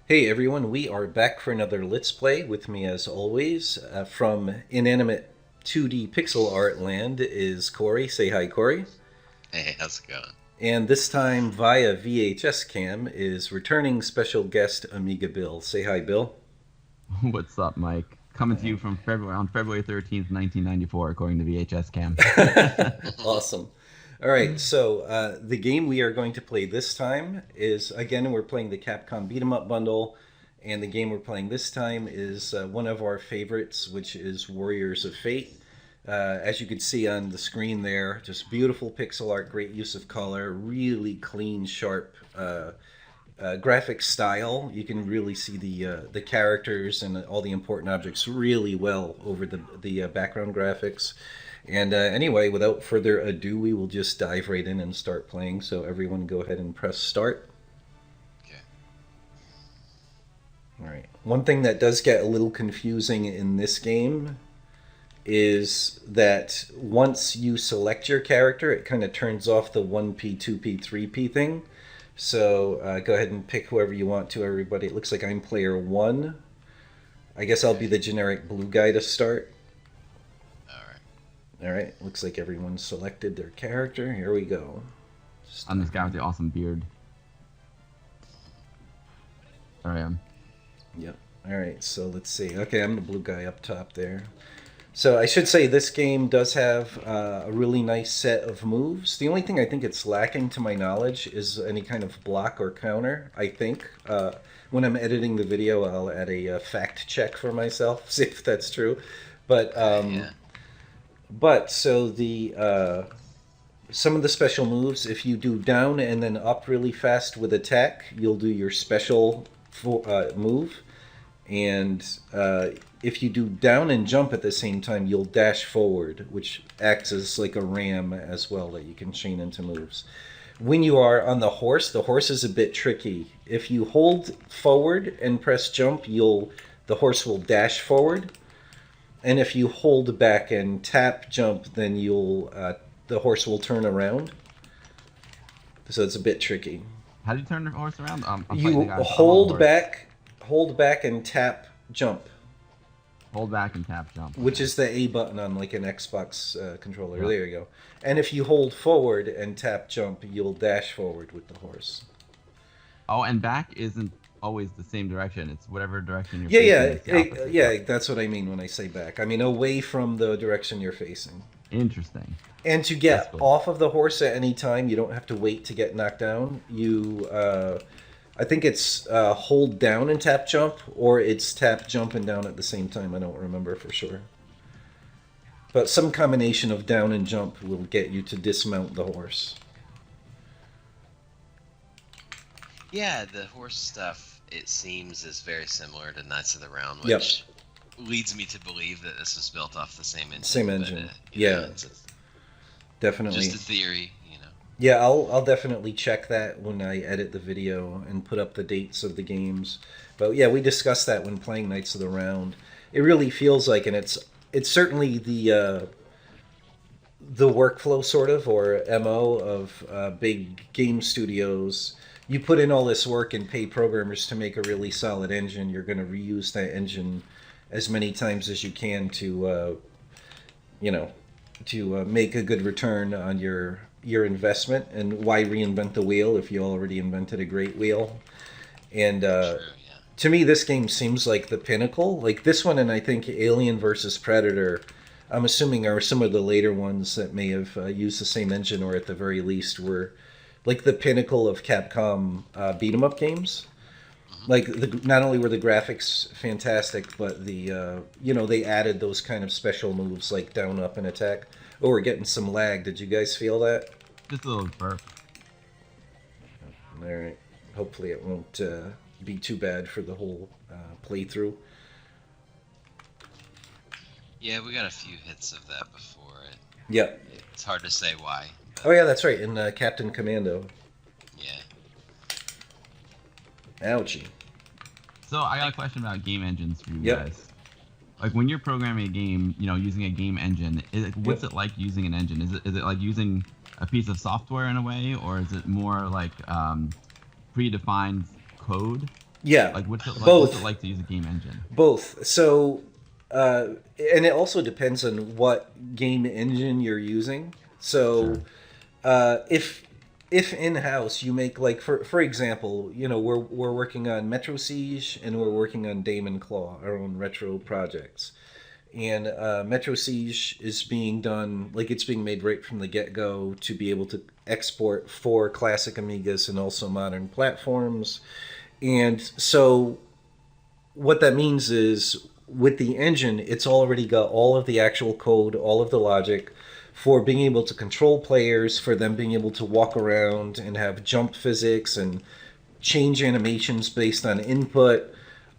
Hey everyone, we are back for another Let's Play. With me as always, from inanimate 2D pixel art land is Corey. Say hi, Corey. Hey, how's it going? And this time via VHS cam is returning special guest Amiga Bill. Say hi, Bill. What's up, Mike? Coming to you from February on February 13th, 1994, according to VHS Cam. Awesome. All right, so the game we are going to play this time is, again, we're playing the Capcom Beat 'em Up bundle, and the game we're playing this time is one of our favorites, which is Warriors of Fate. As you can see on the screen there, just beautiful pixel art, great use of color, really clean, sharp graphic style. You can really see the characters and all the important objects really well over the background graphics. And anyway, without further ado, we will just dive right in and start playing. So everyone go ahead and press start. Okay. All right. One thing that does get a little confusing in this game is that once you select your character, it kind of turns off the 1P, 2P, 3P thing. So go ahead and pick whoever you want to, everybody. It looks like I'm player 1. I guess I'll be the generic blue guy to start. All right. All right, looks like everyone's selected their character. Here we go. I'm this guy with the awesome beard. There I am. Yep. All right, so let's see. Okay, I'm the blue guy up top there. So I should say this game does have a really nice set of moves. The only thing I think it's lacking, to my knowledge, is any kind of block or counter, I think. When I'm editing the video, I'll add a fact check for myself, see if that's true. But Yeah. But so the some of the special moves, if you do down and then up really fast with attack, you'll do your special move. And if you do down and jump at the same time, you'll dash forward, which acts as like a ram as well that you can chain into moves. When you are on the horse is a bit tricky. If you hold forward and press jump, the horse will dash forward. And if you hold back and tap jump, then the horse will turn around. So it's a bit tricky. How do you turn the horse around? I'm fighting You the guy. hold back and tap jump, Hold back and tap jump. which is the A button on like an Xbox controller. Yeah. There you go. And if you hold forward and tap jump, you'll dash forward with the horse. Oh, and back isn't always the same direction. It's whatever direction you're Yeah, facing. It's the opposite. yeah. That's what I mean when I say back. I mean away from the direction you're facing. Interesting. And to That's get cool. off of the horse at any time, you don't have to wait to get knocked down. I think it's hold down and tap jump, or it's tap jump and down at the same time. I don't remember for sure. But some combination of down and jump will get you to dismount the horse. Yeah, the horse stuff, it seems, is very similar to Knights of the Round, Yep. which leads me to believe that this was built off the same engine. Same but, engine. you know, Yeah, it's definitely. just a theory, you know. Yeah, I'll definitely check that when I edit the video and put up the dates of the games. But yeah, we discussed that when playing Knights of the Round. It really feels like, and it's certainly the workflow sort of, or MO of big game studios. You put in all this work and pay programmers to make a really solid engine. You're going to reuse that engine as many times as you can to, make a good return on your investment. And why reinvent the wheel if you already invented a great wheel? And True, yeah. to me, this game seems like the pinnacle. Like this one, and I think Alien versus Predator, I'm assuming are some of the later ones that may have used the same engine, or at the very least were like the pinnacle of Capcom beat 'em up games. Like not only were the graphics fantastic, but they added those kind of special moves like down, up, and attack. Oh, we're getting some lag. Did you guys feel that? Just a little burp. All right. Hopefully it won't be too bad for the whole playthrough. Yeah, we got a few hits of that before. Yep. It's hard to say why. But Oh yeah, that's right. In Captain Commando. yeah. Ouchie. So I got a question about game engines for you Yep. guys. Like when you're programming a game, using a game engine, what's Yep. it like using an engine? Is it like using a piece of software in a way, or is it more like predefined code? Yeah, Like, what's it both. like to use a game engine? Both. So, and it also depends on what game engine you're using. So, Sure. if in house you make, like, for example, we're working on Metro Siege and we're working on Damon Claw, our own retro projects. And Metro Siege is being done, like, it's being made right from the get go to be able to export for classic Amigas and also modern platforms. And so what that means is with the engine, it's already got all of the actual code, all of the logic for being able to control players, for them being able to walk around and have jump physics and change animations based on input,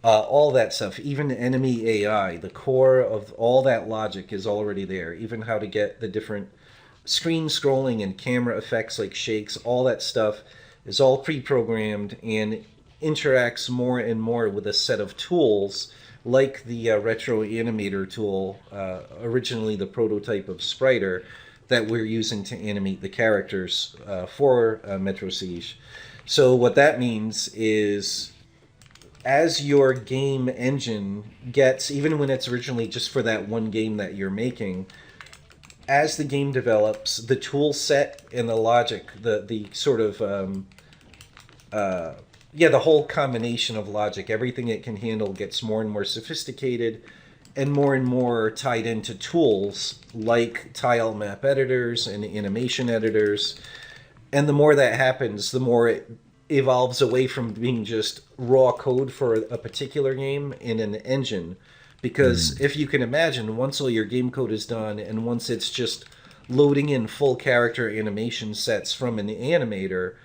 all that stuff. Even enemy AI, the core of all that logic is already there. Even how to get the different screen scrolling and camera effects like shakes, all that stuff is all pre-programmed and interacts more and more with a set of tools like the retro animator tool, originally the prototype of Spriter, that we're using to animate the characters for Metro Siege. So what that means is as your game engine gets, even when it's originally just for that one game that you're making, as the game develops, the tool set and the logic, the sort of the whole combination of logic, everything it can handle gets more and more sophisticated and more tied into tools like tile map editors and animation editors. And the more that happens, the more it evolves away from being just raw code for a particular game in an engine. Because if you can imagine, once all your game code is done and once it's just loading in full character animation sets from an animator,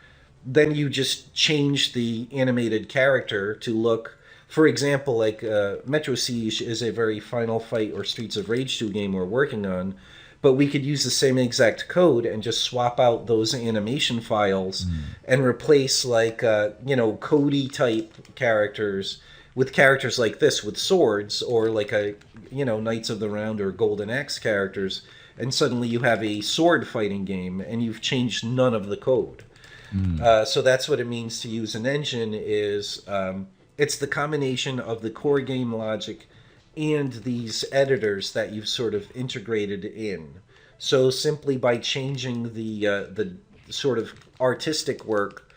then you just change the animated character to look, for example, like Metro Siege is a very Final Fight or Streets of Rage 2 game we're working on, but we could use the same exact code and just swap out those animation files and replace, like, Cody type characters with characters like this with swords, or like Knights of the Round or Golden Axe characters, and suddenly you have a sword fighting game and you've changed none of the code. So that's what it means to use an engine. Is it's the combination of the core game logic and these editors that you've sort of integrated in. So simply by changing the sort of artistic work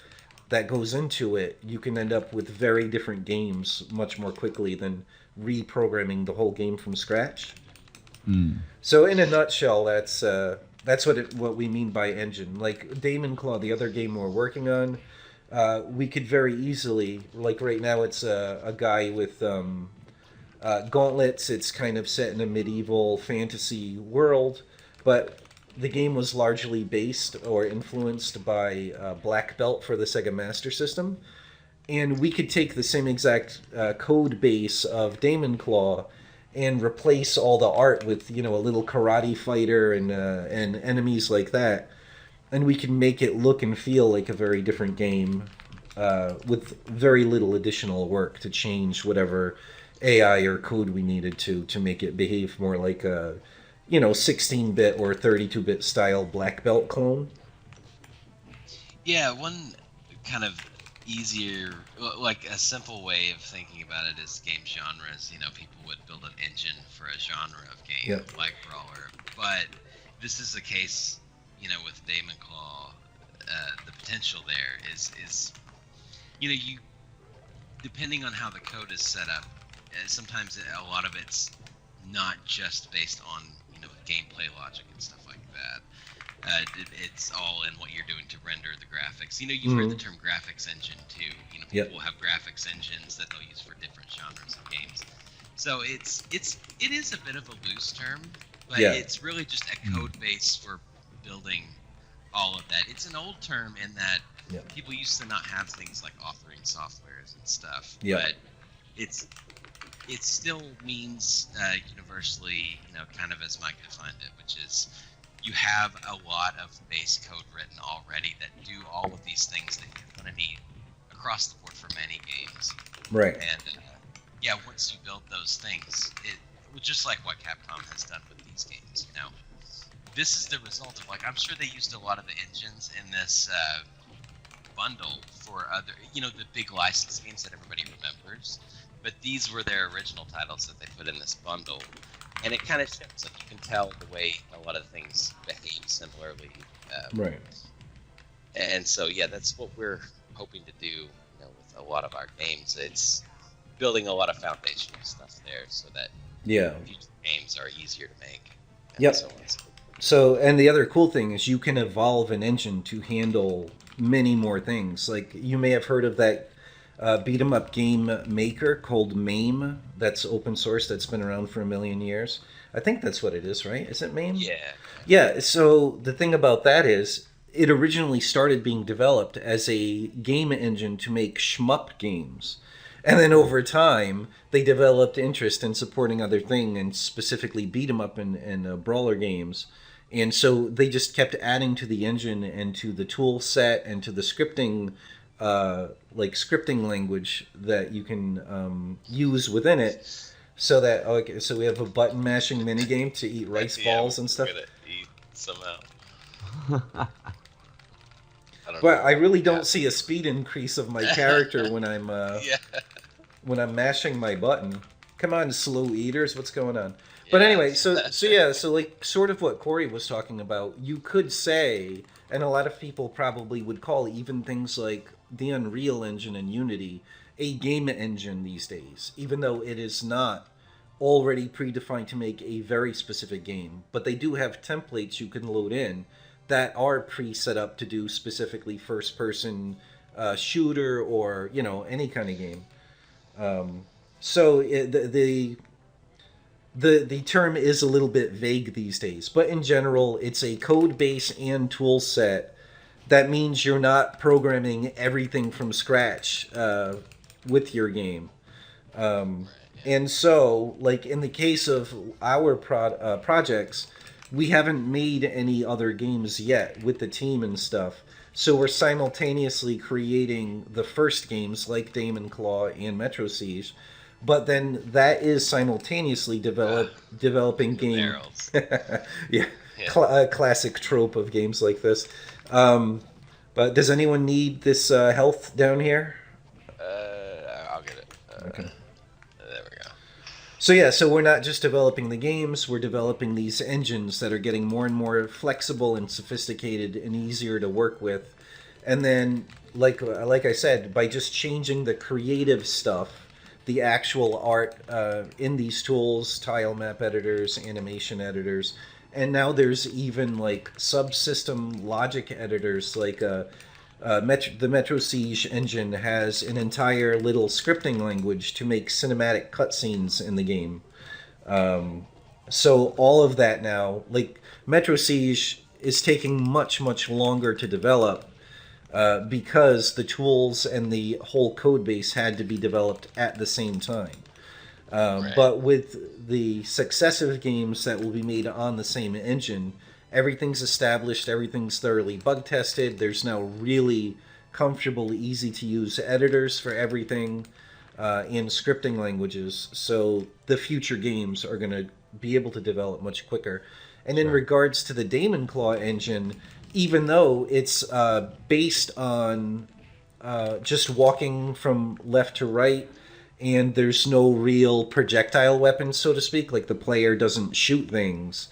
that goes into it, you can end up with very different games much more quickly than reprogramming the whole game from scratch. So in a nutshell, that's what we mean by engine. Like Damon Claw, the other game we're working on, we could very easily, like right now, it's a guy with gauntlets. It's kind of set in a medieval fantasy world, but the game was largely based or influenced by Black Belt for the Sega Master System. And we could take the same exact code base of Damon Claw and replace all the art with a little karate fighter and enemies like that, and we can make it look and feel like a very different game with very little additional work to change whatever AI or code we needed to make it behave more like a 16-bit or 32-bit style Black Belt clone. Yeah, one kind of easier, like a simple way of thinking about it is game genres. People would build an engine for a genre of game, like brawler. But this is the case, with Damon Claw. The potential there is you depending on how the code is set up. Sometimes a lot of it's not just based on gameplay logic and stuff like that. It's all in what you're doing to render the graphics. You've heard the term graphics engine too. People have graphics engines that they'll use for different genres of games. So it is a bit of a loose term, but it's really just a code base for building all of that. It's an old term in that people used to not have things like authoring softwares and stuff. But it still means universally, kind of as Mike defined it, which is you have a lot of base code written already that do all of these things that you're going to need across the board for many games. Right. And once you build those things, just like what Capcom has done with these games, this is the result of, I'm sure they used a lot of the engines in this bundle for other, the big license games that everybody remembers. But these were their original titles that they put in this bundle, and it kind of shows. Like, you can tell the way a lot of things behave similarly. Right. And so, yeah, that's what we're hoping to do. With a lot of our games, it's building a lot of foundational stuff there, so that future games are easier to make. Yep. So on. So, and the other cool thing is you can evolve an engine to handle many more things. Like, you may have heard of that beat 'em up game maker called MAME. That's open source. That's been around for 1,000,000 years. I think that's what it is, right? Is it MAME? Yeah. Yeah. So the thing about that is, it originally started being developed as a game engine to make shmup games. And then over time, they developed interest in supporting other things, and specifically beat 'em up and brawler games. And so they just kept adding to the engine and to the tool set and to the scripting, scripting language that you can use within it. So that so we have a button mashing minigame to eat rice balls and stuff. We're gonna eat somehow. But I really don't see a speed increase of my character when I'm when I'm mashing my button. Come on, slow eaters, what's going on? But anyway, so like sort of what Corey was talking about, you could say, and a lot of people probably would call even things like the Unreal Engine and Unity a game engine these days, even though it is not already predefined to make a very specific game. But they do have templates you can load in that are pre-set up to do specifically first-person shooter or, any kind of game. So the term is a little bit vague these days, but in general, it's a code base and tool set. That means you're not programming everything from scratch with your game. And so, like in the case of our projects, we haven't made any other games yet with the team and stuff. So we're simultaneously creating the first games like Damon Claw and Metro Siege, but then that is simultaneously developing games. Classic trope of games like this. But does anyone need this health down here? I'll get it. Okay. There we go. So we're not just developing the games, we're developing these engines that are getting more and more flexible and sophisticated and easier to work with. And then, like I said, by just changing the creative stuff, the actual art in these tools, tile map editors, animation editors, and now there's even like subsystem logic editors, like the Metro Siege engine has an entire little scripting language to make cinematic cutscenes in the game. So all of that now, like Metro Siege is taking much, much longer to develop because the tools and the whole code base had to be developed at the same time. Right. But with the successive games that will be made on the same engine, everything's established, everything's thoroughly bug tested. There's now really comfortable, easy to use editors for everything in scripting languages. So the future games are going to be able to develop much quicker. And in regards to the Damon Claw engine, even though it's based on just walking from left to right, and there's no real projectile weapons, so to speak, like the player doesn't shoot things,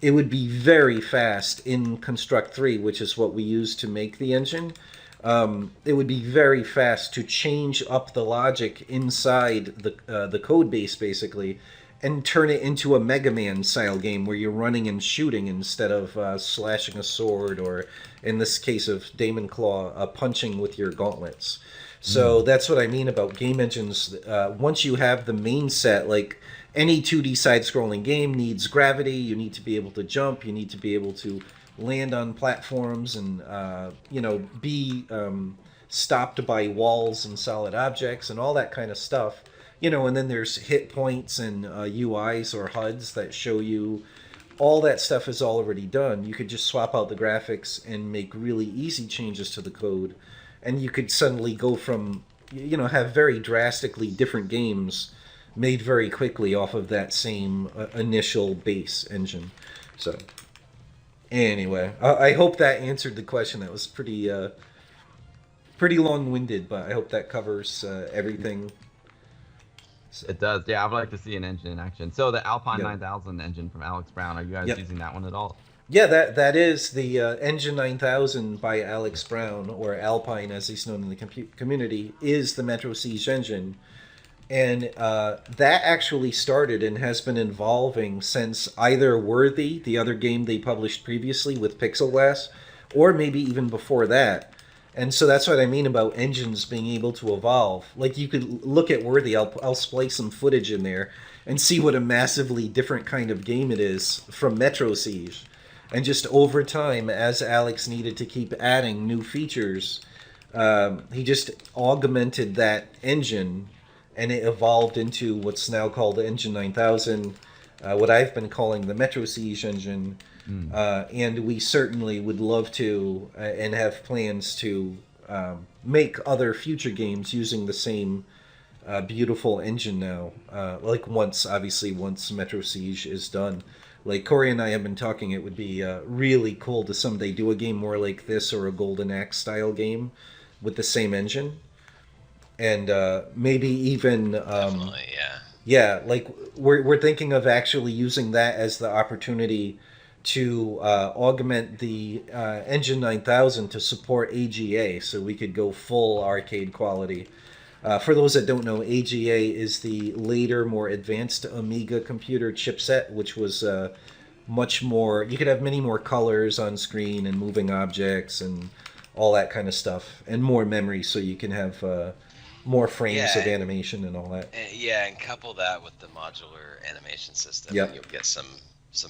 it would be very fast in Construct 3, which is what we use to make the engine. It would be very fast to change up the logic inside the code base, basically, and turn it into a Mega Man style game where you're running and shooting instead of slashing a sword, or in this case of Damon Claw, punching with your gauntlets. So that's what I mean about game engines. Once you have the main set, like any 2D side-scrolling game needs gravity, you need to be able to jump, you need to be able to land on platforms and, be stopped by walls and solid objects and all that kind of stuff. And then there's hit points and UIs or HUDs that show you all that stuff is already done. You could just swap out the graphics and make really easy changes to the code. And you could suddenly go from, have very drastically different games made very quickly off of that same initial base engine. So, anyway, I hope that answered the question. That was pretty pretty long-winded, but I hope that covers everything. It does. Yeah, I'd like to see an engine in action. So the Alpine Yeah. 9000 engine from Alex Brown, are you guys Yep. using that one at all? Yeah, that is the Engine 9000 by Alex Brown, or Alpine as he's known in the community, is the Metro Siege engine. And that actually started and has been evolving since either Worthy, the other game they published previously with Pixel Glass, or maybe even before that. And so that's what I mean about engines being able to evolve. Like, you could look at Worthy, I'll splice some footage in there and see what a massively different kind of game it is from Metro Siege. And just over time, as Alex needed to keep adding new features, he just augmented that engine, and it evolved into what's now called the Engine 9000, what I've been calling the Metro Siege engine. And we certainly would love to and have plans to make other future games using the same beautiful engine now. Like once Metro Siege is done. Like Corey and I have been talking, it would be really cool to someday do a game more like this, or a Golden Axe style game with the same engine. And maybe even Definitely, yeah. yeah, like we're thinking of actually using that as the opportunity to augment the Engine 9000 to support AGA, so we could go full arcade quality. For those that don't know, AGA is the later, more advanced Amiga computer chipset, which was much more. You could have many more colors on screen and moving objects and all that kind of stuff, and more memory, so you can have more frames of animation and all that. Yeah, and couple that with the modular animation system, Yep. and you'll get some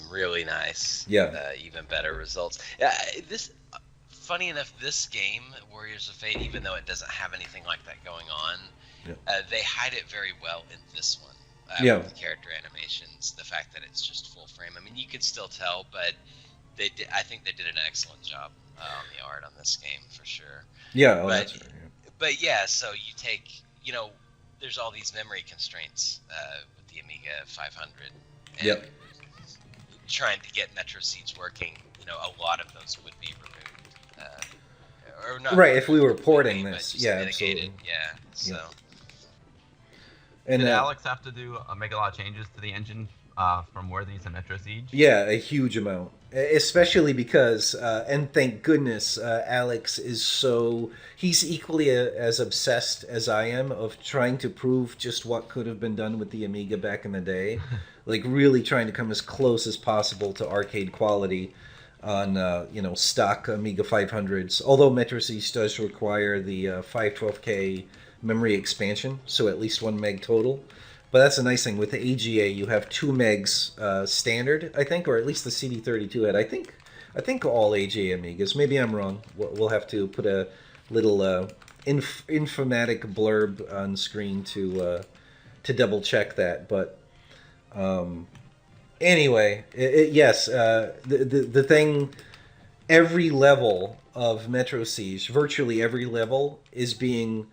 really nice, even better results. Funny enough, this game, Warriors of Fate, even though it doesn't have anything like that going on, they hide it very well in this one. With the character animations, the fact that it's just full frame. I mean, you could still tell, but I think they did an excellent job on the art on this game for sure. Yeah, that's right. But yeah, so you take, there's all these memory constraints with the Amiga 500. And trying to get Metro Siege working, a lot of those would be removed. Or not right, if we were porting maybe, this. Yeah, Absolutely. Yeah, so. And did Alex have to make a lot of changes to the engine from Worthies and Metro Siege? Yeah, a huge amount. Especially because, and thank goodness, Alex is he's equally as obsessed as I am of trying to prove just what could have been done with the Amiga back in the day. Like, really trying to come as close as possible to arcade quality on, stock Amiga 500s. Although Metro Siege does require the 512K memory expansion, so at least 1 meg total. But that's a nice thing. With the AGA, you have 2 megs standard, I think, or at least the CD32 had. I think all AGA Amigas. Maybe I'm wrong. We'll have to put a little informatic blurb on screen to double check that. But anyway, yes, the thing. Every level of Metro Siege, virtually every level, is being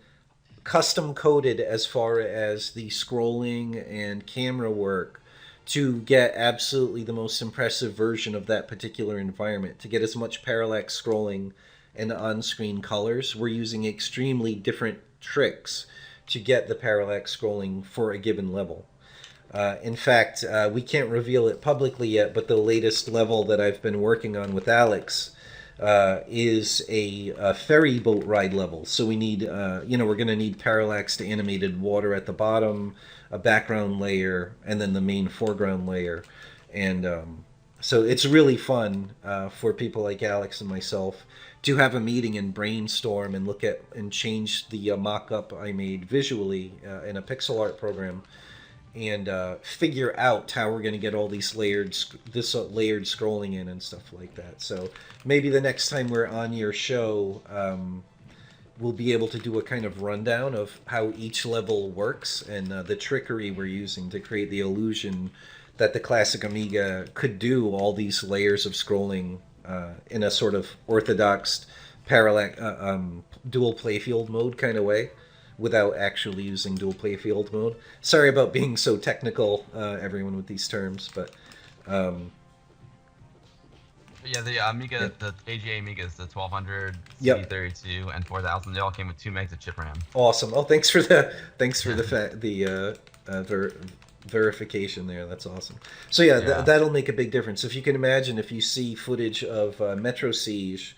custom coded as far as the scrolling and camera work to get absolutely the most impressive version of that particular environment. To get as much parallax scrolling and on-screen colors, we're using extremely different tricks to get the parallax scrolling for a given level. In fact, we can't reveal it publicly yet, but the latest level that I've been working on with Alex is a ferry boat ride level. So we need, we're going to need parallaxed animated water at the bottom, a background layer, and then the main foreground layer. And so it's really fun for people like Alex and myself to have a meeting and brainstorm and look at and change the mock-up I made visually in a pixel art program, and figure out how we're going to get all these layered scrolling in and stuff like that. So maybe the next time we're on your show, we'll be able to do a kind of rundown of how each level works and the trickery we're using to create the illusion that the classic Amiga could do all these layers of scrolling in a sort of orthodox parallax dual playfield mode kind of way, without actually using dual playfield mode. Sorry about being so technical, everyone, with these terms, but Yeah, the Amiga, the AGA Amigas, the 1200, Yep. CD32, and 4000, they all came with 2 megs of chip RAM. Awesome. Oh, thanks for the verification there. That's awesome. So yeah, that'll make a big difference. If you can imagine, if you see footage of Metro Siege,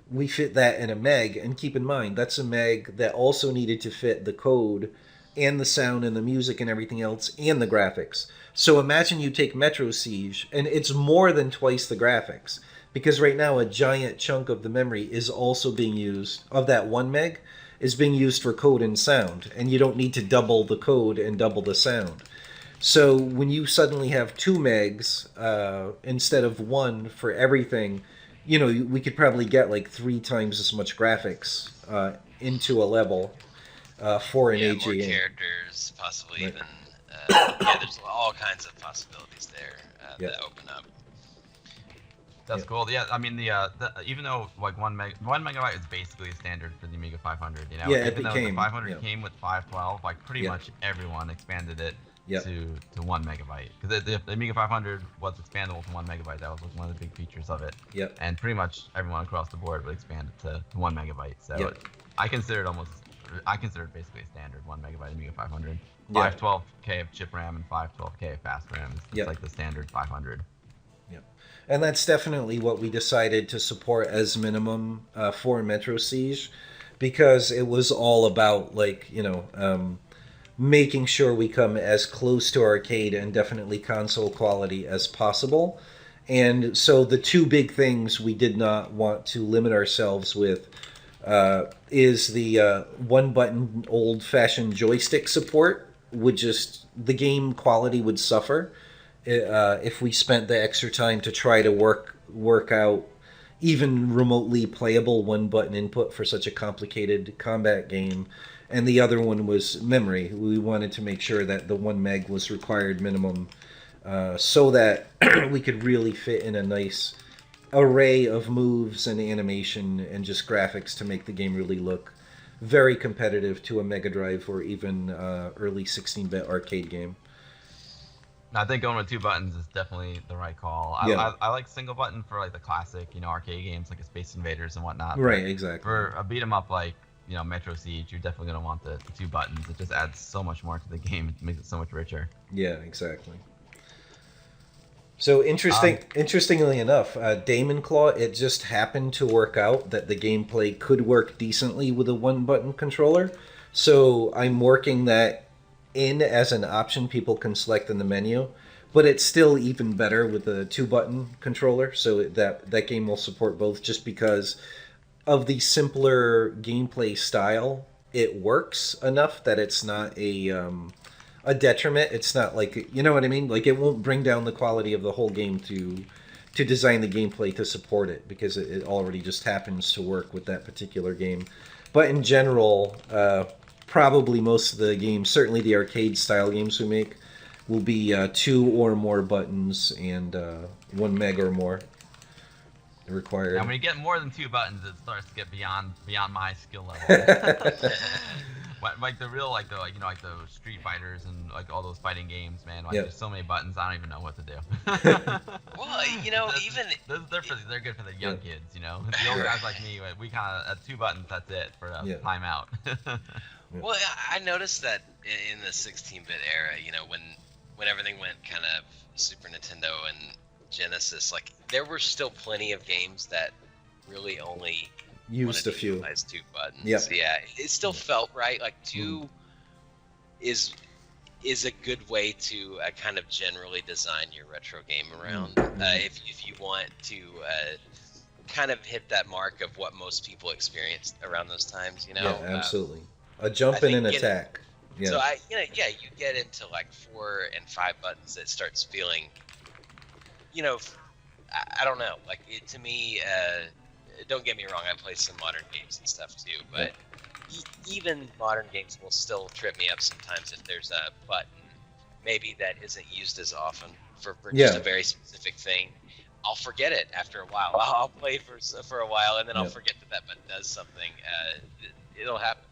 we fit that in a meg, and keep in mind that's a meg that also needed to fit the code and the sound and the music and everything else and the graphics. So imagine you take Metro Siege, and it's more than twice the graphics, because right now a giant chunk of the memory is also being used, of that 1 meg, is being used for code and sound, and you don't need to double the code and double the sound. So when you suddenly have 2 megs instead of 1 for everything, we could probably get like 3 times as much graphics into a level for an AGA. More characters, possibly right. Even. There's all kinds of possibilities there that open up. That's cool. Yeah, I mean even though like 1 megabyte is basically standard for the Amiga 500, even though the 500 came with 512, like pretty much everyone expanded it to 1 megabyte, because the Amiga 500 was expandable to 1 megabyte. That was one of the big features of it. Yep. And pretty much everyone across the board would expand it to 1 megabyte. So I consider it basically a standard 1 megabyte Amiga 500. 512K of chip RAM and 512K of fast RAM. It's like the standard 500. Yep. And that's definitely what we decided to support as minimum for Metro Siege, because it was all about making sure we come as close to arcade and definitely console quality as possible. And so the 2 big things we did not want to limit ourselves with is the 1-button old-fashioned joystick support. The game quality would suffer if we spent the extra time to try to work out even remotely playable 1-button input for such a complicated combat game. And the other one was memory. We wanted to make sure that the 1 meg was required minimum, so that we could really fit in a nice array of moves and animation and just graphics to make the game really look very competitive to a Mega Drive or even early 16-bit arcade game. I think going with 2 buttons is definitely the right call. I like single button for like the classic, arcade games like Space Invaders and whatnot. Right, exactly. For a beat 'em up like Metro Siege, you're definitely gonna want the 2 buttons. It just adds so much more to the game. It makes it so much richer. Yeah, exactly. So interestingly enough, Damon Claw, it just happened to work out that the gameplay could work decently with a 1-button controller. So I'm working that in as an option people can select in the menu, but it's still even better with a 2-button controller. So that game will support both, just because of the simpler gameplay style. It works enough that it's not a detriment. It's not like, you know what I mean? Like, it won't bring down the quality of the whole game to design the gameplay to support it, because it already just happens to work with that particular game. But in general, probably most of the games, certainly the arcade style games we make, will be 2 or more buttons and 1 meg or more required. And when you get more than 2 buttons, it starts to get beyond my skill level. Like the Street Fighters and like all those fighting games, man. Like there's so many buttons, I don't even know what to do. Well, they're good for the young kids, The old guys like me, we kind of at 2 buttons, that's it for a timeout. Well, I noticed that in the 16-bit era, when everything went kind of Super Nintendo and Genesis, like there were still plenty of games that really only used a few. 2 buttons. Yep. Yeah, it still felt right. Like 2 is a good way to kind of generally design your retro game around. If you want to kind of hit that mark of what most people experienced around those times, Yeah, absolutely. A jump and an attack. Yeah. So you get into like 4 and 5 buttons, it starts feeling, I don't know. Like to me, don't get me wrong, I play some modern games and stuff too, but even modern games will still trip me up sometimes if there's a button maybe that isn't used as often for just a very specific thing. I'll forget it after a while. I'll play for a while, and then I'll forget that button does something. It'll happen,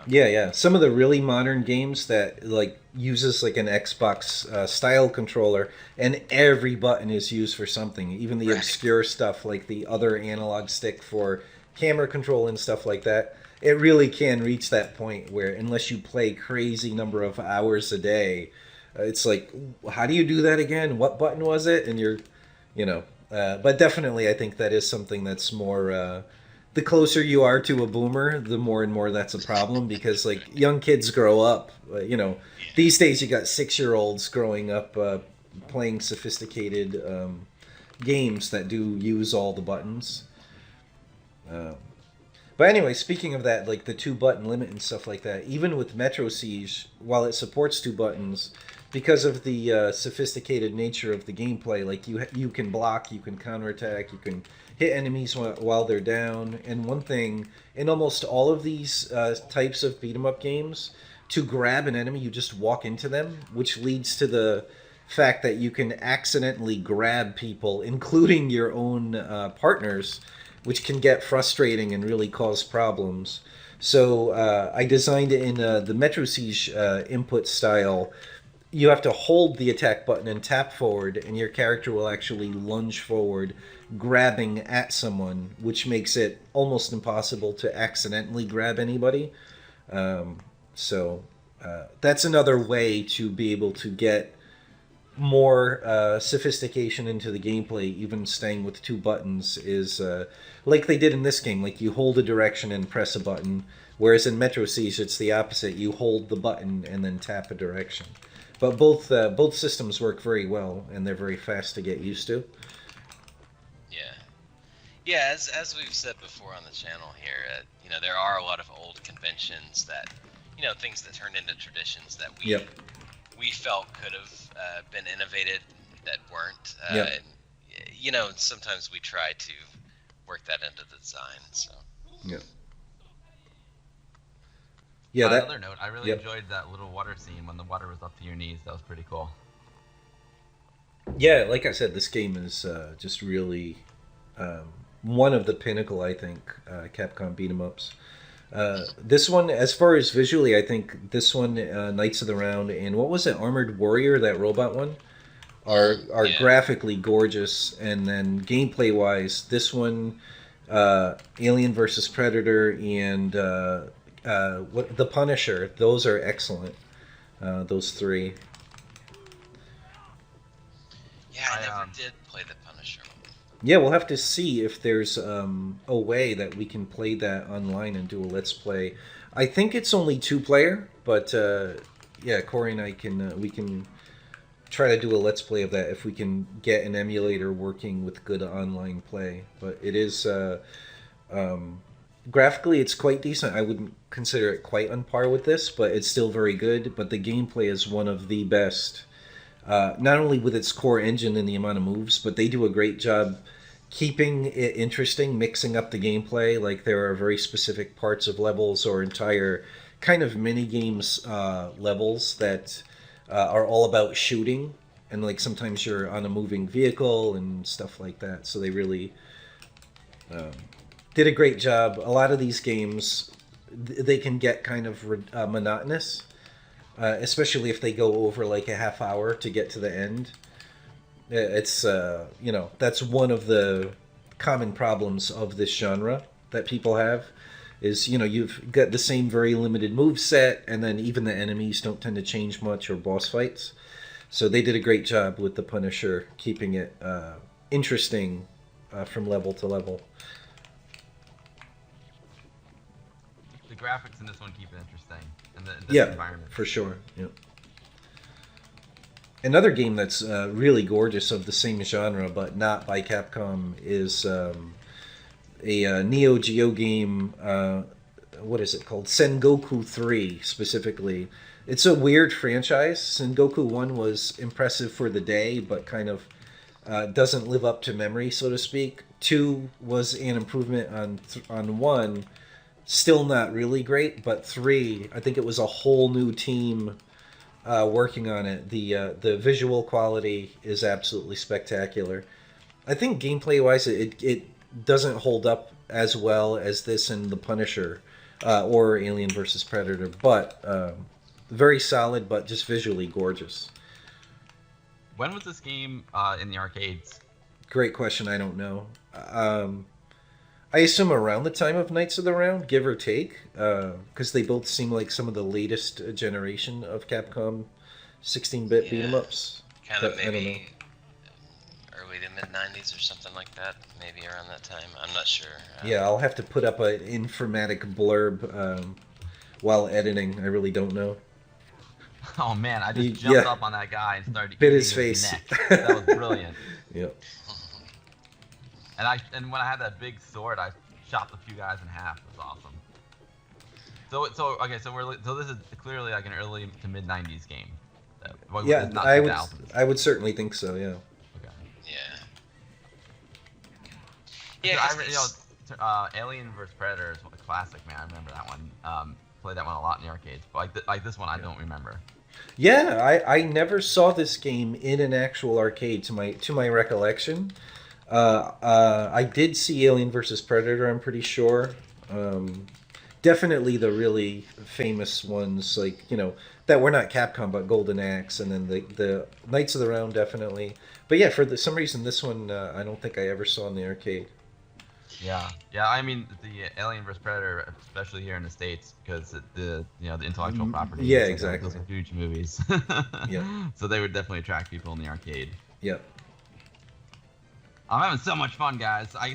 Yeah. Some of the really modern games that like uses like an Xbox style controller, and every button is used for something. Even the obscure stuff like the other analog stick for camera control and stuff like that. It really can reach that point where unless you play crazy number of hours a day, it's like, how do you do that again? What button was it? And you're, you know, but definitely I think that is something that's more. The closer you are to a boomer, the more and more that's a problem because like young kids grow up, these days you got 6-year-olds growing up playing sophisticated games that do use all the buttons. But anyway, speaking of that, like the 2-button limit and stuff like that, even with Metro Siege, while it supports 2 buttons, because of the sophisticated nature of the gameplay, like you can block, you can counterattack, you can hit enemies while they're down. And one thing, in almost all of these types of beat 'em up games, to grab an enemy, you just walk into them, which leads to the fact that you can accidentally grab people, including your own partners, which can get frustrating and really cause problems. So I designed it in the Metro Siege input style. You have to hold the attack button and tap forward, and your character will actually lunge forward, grabbing at someone, which makes it almost impossible to accidentally grab anybody. So that's another way to be able to get more sophistication into the gameplay, even staying with 2 buttons, is like they did in this game. Like you hold a direction and press a button, whereas in Metro Siege it's the opposite. You hold the button and then tap a direction. But both systems work very well, and they're very fast to get used to. Yeah, as we've said before on the channel here, there are a lot of old conventions that, things that turned into traditions that we felt could have been innovated that weren't. And, sometimes we try to work that into the design. So. Yeah. On another note, I really enjoyed that little water scene when the water was up to your knees. That was pretty cool. Yeah, like I said, this game is just really one of the pinnacle, I think, Capcom beat 'em ups. This one, as far as visually, I think this one, Knights of the Round, and what was it, Armored Warrior, that robot one, are graphically gorgeous. And then gameplay wise, this one, Alien vs Predator, and The Punisher, those are excellent. Those 3. Yeah, I never did play The Punisher. Yeah, we'll have to see if there's a way that we can play that online and do a Let's Play. I think it's only 2-player, but Corey and I we can try to do a Let's Play of that if we can get an emulator working with good online play. But it is graphically, it's quite decent. I wouldn't consider it quite on par with this, but it's still very good. But the gameplay is one of the best. Not only with its core engine and the amount of moves, but they do a great job keeping it interesting, mixing up the gameplay. Like there are very specific parts of levels or entire kind of mini games levels that are all about shooting, and like sometimes you're on a moving vehicle and stuff like that. So they really did a great job. A lot of these games, they can get kind of monotonous. Especially if they go over like a half hour to get to the end. It's, that's one of the common problems of this genre that people have is, you've got the same very limited move set, and then even the enemies don't tend to change much, or boss fights. So they did a great job with the Punisher, keeping it interesting from level to level. The graphics in this one keep it interesting. The environment. For sure. Yeah. Another game that's really gorgeous of the same genre, but not by Capcom, is a Neo Geo game. What is it called? Sengoku 3, specifically. It's a weird franchise. Sengoku 1 was impressive for the day, but kind of doesn't live up to memory, so to speak. 2 was an improvement on 1. Still not really great, but 3, I think it was a whole new team working on it. The visual quality is absolutely spectacular. I think gameplay-wise, it doesn't hold up as well as this and The Punisher, or Alien versus Predator, but very solid, but just visually gorgeous. When was this game in the arcades? Great question. I don't know. I assume around the time of Knights of the Round, give or take, because they both seem like some of the latest generation of Capcom 16-bit beat 'em ups. Kind of maybe early to mid 90s or something like that. Maybe around that time. I'm not sure. Yeah, I'll have to put up an informatic blurb while editing. I really don't know. Oh man, I just jumped up on that guy and started bit his face. Neck. That was brilliant. Yep. And when I had that big sword, I chopped a few guys in half. It was awesome. So this is clearly like an early to mid 90s game. Yeah, I would certainly think so. Yeah. Okay. Yeah. Alien vs Predator is a classic, man. I remember that one. Played that one a lot in the arcades, but like this one, I don't remember. Yeah, I never saw this game in an actual arcade to my recollection. I did see Alien vs Predator. I'm pretty sure. Definitely the really famous ones, like that were not Capcom but Golden Axe, and then the Knights of the Round definitely. But yeah, for some reason this one I don't think I ever saw in the arcade. Yeah. I mean the Alien vs Predator, especially here in the States, because the intellectual property. Yeah, exactly. Those are huge movies. Yeah. So they would definitely attract people in the arcade. Yep. I'm having so much fun, guys. Let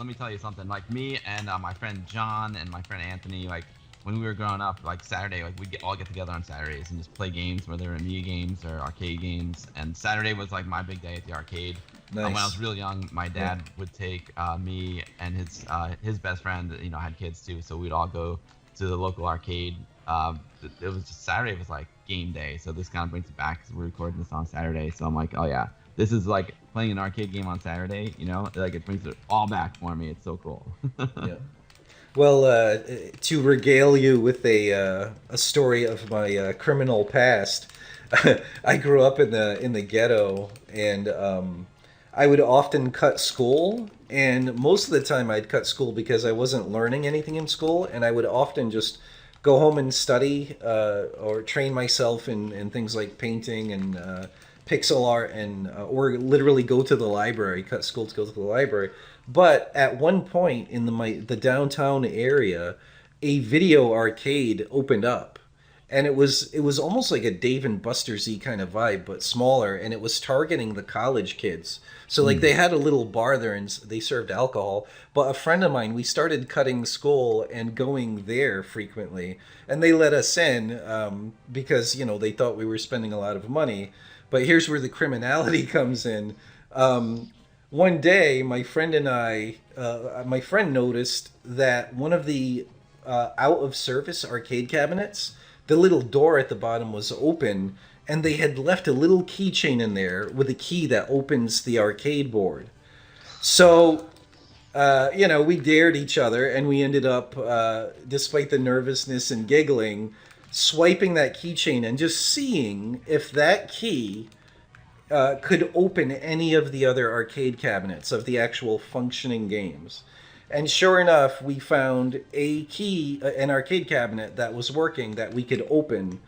me tell you something. Like me and my friend John and my friend Anthony, like when we were growing up, like Saturday, like we'd all get together on Saturdays and just play games, whether they're Amiga games or arcade games. And Saturday was like my big day at the arcade. Nice. When I was really young, my dad would take me and his best friend, had kids too, so we'd all go to the local arcade. It was just Saturday was like game day, so this kind of brings it back because we're recording this on Saturday. So I'm like, oh yeah. This is like playing an arcade game on Saturday, like it brings it all back for me. It's so cool. Yeah. Well, to regale you with a story of my criminal past, I grew up in the ghetto, and I would often cut school. And most of the time, I'd cut school because I wasn't learning anything in school, and I would often just go home and study or train myself in things like painting and pixel art, and or literally go to the library, cut school to go to the library. But at one point in the downtown area, a video arcade opened up, and it was almost like a Dave and Buster's-y kind of vibe, but smaller, and it was targeting the college kids. So like they had a little bar there and they served alcohol. But a friend of mine, we started cutting school and going there frequently, and they let us in because they thought we were spending a lot of money. But here's where the criminality comes in. One day, my friend and my friend noticed that one of the out-of-service arcade cabinets, the little door at the bottom was open, and they had left a little keychain in there with a key that opens the arcade board. So, we dared each other, and we ended up, despite the nervousness and giggling, swiping that keychain and just seeing if that key could open any of the other arcade cabinets of the actual functioning games. And sure enough, we found an arcade cabinet that was working that we could open.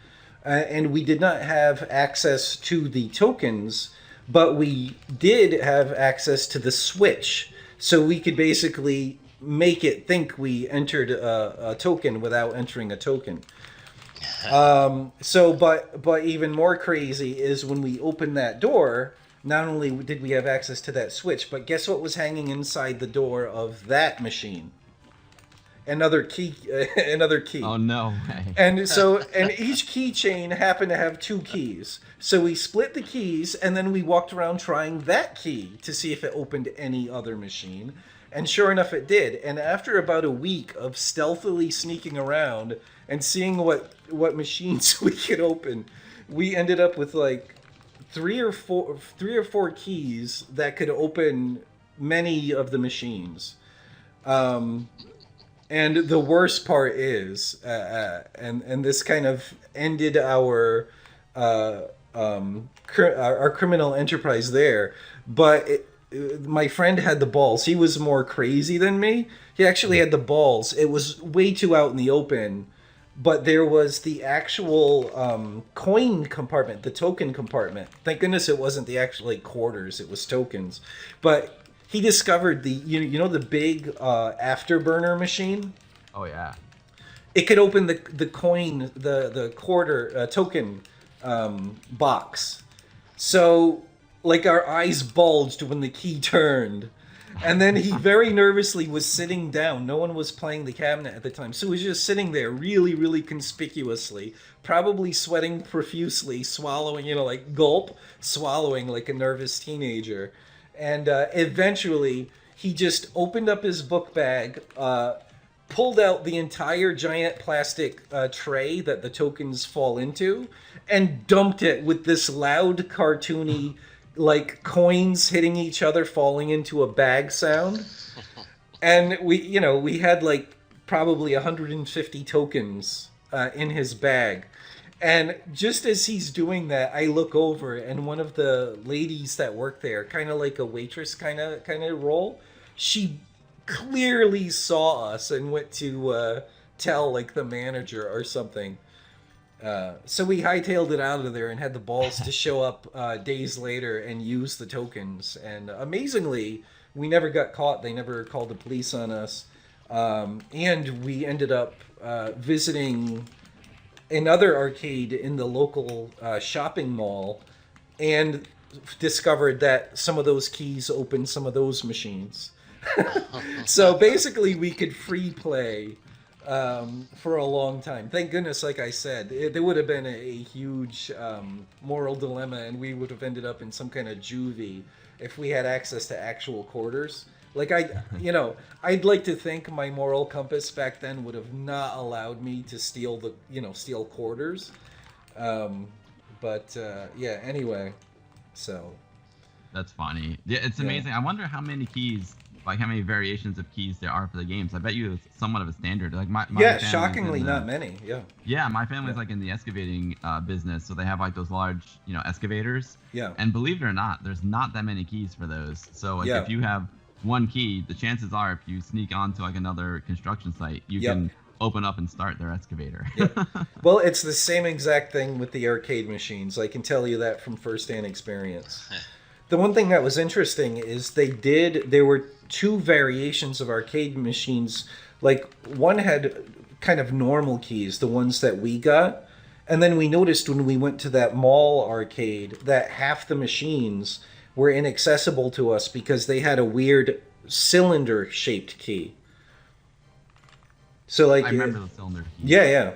And we did not have access to the tokens, but we did have access to the switch. So we could basically make it think we entered a token without entering a token. But even more crazy is when we opened that door, not only did we have access to that switch, but guess what was hanging inside the door of that machine? Another key. Oh, no way. And each keychain happened to have two keys. So we split the keys, and then we walked around trying that key to see if it opened any other machine. And sure enough, it did. And after about a week of stealthily sneaking around and seeing what machines we could open, we ended up with like three or four keys that could open many of the machines. And the worst part is, and this kind of ended our criminal enterprise there, but my friend had the balls. He was more crazy than me. He actually had the balls. It was way too out in the open, but there was the actual coin compartment, the token compartment. Thank goodness it wasn't the actual like quarters. It was tokens. But he discovered the you know the big afterburner machine. Oh yeah. It could open the coin, the quarter token box. So, like, our eyes bulged when the key turned. And then he very nervously was sitting down. No one was playing the cabinet at the time. So he was just sitting there really, really conspicuously, probably sweating profusely, swallowing, like gulp, swallowing like a nervous teenager. And eventually, he just opened up his book bag, pulled out the entire giant plastic tray that the tokens fall into, and dumped it with this loud, cartoony, like coins hitting each other, falling into a bag sound. And we had like probably 150 tokens in his bag. And just as he's doing that, I look over, and one of the ladies that work there, kind of like a waitress kind of role, she clearly saw us and went to tell like the manager or something. So we hightailed it out of there and had the balls to show up days later and use the tokens. And amazingly, we never got caught. They never called the police on us. And we ended up visiting another arcade in the local shopping mall and discovered that some of those keys opened some of those machines. So basically we could free play for a long time. Thank goodness, like I said, there would have been a huge moral dilemma, and we would have ended up in some kind of juvie if we had access to actual quarters. Like I'd like to think my moral compass back then would have not allowed me to steal quarters. Anyway, so that's funny. Yeah, it's amazing. I wonder how many keys, like how many variations of keys there are for the games. I bet you it's somewhat of a standard. Like my shockingly not many. Yeah, my family's like in the excavating business, so they have like those large, excavators. Yeah. And believe it or not, there's not that many keys for those. So like if you have one key, the chances are if you sneak onto like another construction site, you can open up and start their excavator. Well, it's the same exact thing with the arcade machines. I can tell you that from first-hand experience. The one thing that was interesting is there were two variations of arcade machines. Like, one had kind of normal keys, the ones that we got. And then we noticed when we went to that mall arcade that half the machines were inaccessible to us because they had a weird cylinder-shaped key. So, like, I remember the cylinder key. Yeah.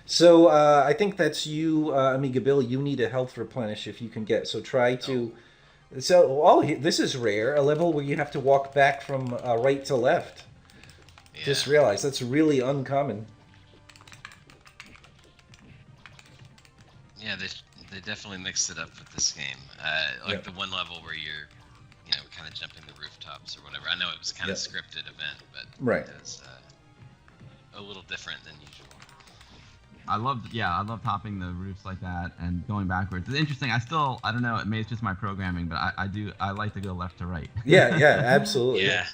So I think that's you, Amiga Bill. You need a health replenish if you can get. So try to. So this is rare. A level where you have to walk back from right to left. Yeah. Just realized that's really uncommon. Yeah, they definitely mixed it up with this game. The one level where you're, kind of jumping the rooftops or whatever. I know it was kind of scripted event, but right. It was a little different than usual. I love hopping the roofs like that and going backwards. It's interesting. I don't know. Maybe it's just my programming, but I like to go left to right. Yeah, absolutely. Yeah.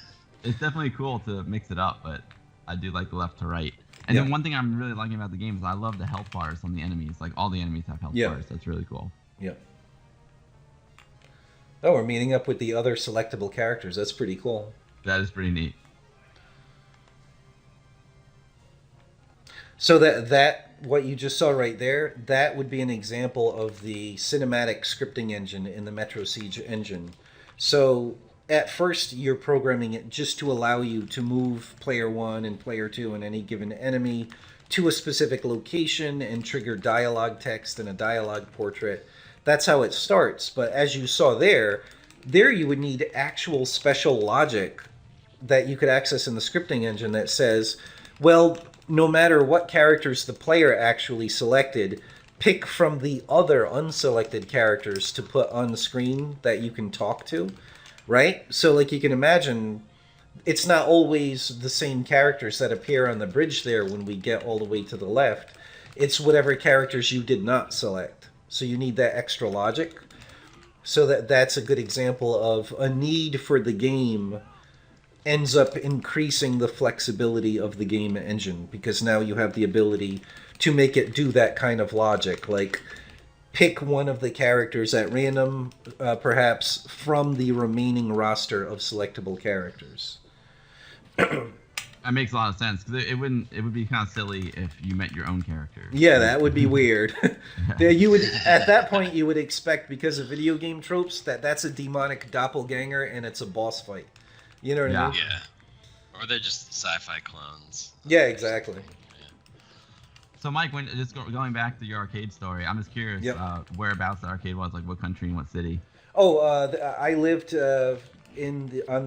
It's definitely cool to mix it up, but I do like the left to right. And then one thing I'm really liking about the game is I love the health bars on the enemies. Like all the enemies have health bars. That's really cool. Yeah. Oh, we're meeting up with the other selectable characters. That's pretty cool. That is pretty neat. So that what you just saw right there, that would be an example of the cinematic scripting engine in the Metro Siege engine. So at first you're programming it just to allow you to move player 1 and player 2 and any given enemy to a specific location and trigger dialogue text and a dialogue portrait. That's how it starts. But as you saw there you would need actual special logic that you could access in the scripting engine that says, well, no matter what characters the player actually selected, pick from the other unselected characters to put on the screen that you can talk to, right? So like you can imagine, it's not always the same characters that appear on the bridge there when we get all the way to the left. It's whatever characters you did not select. So you need that extra logic. So that's a good example of a need for the game ends up increasing the flexibility of the game engine, because now you have the ability to make it do that kind of logic, like pick one of the characters at random, perhaps from the remaining roster of selectable characters. That makes a lot of sense, because it would be kind of silly if you met your own character. Yeah, that would be weird. You would, at that point, you would expect, because of video game tropes, that's a demonic doppelganger and it's a boss fight. You know what I mean? Yeah. Or they're just sci-fi clones. Yeah, exactly. So, Mike, when just going back to your arcade story, I'm just curious whereabouts the arcade was, like what country and what city. Oh, I lived on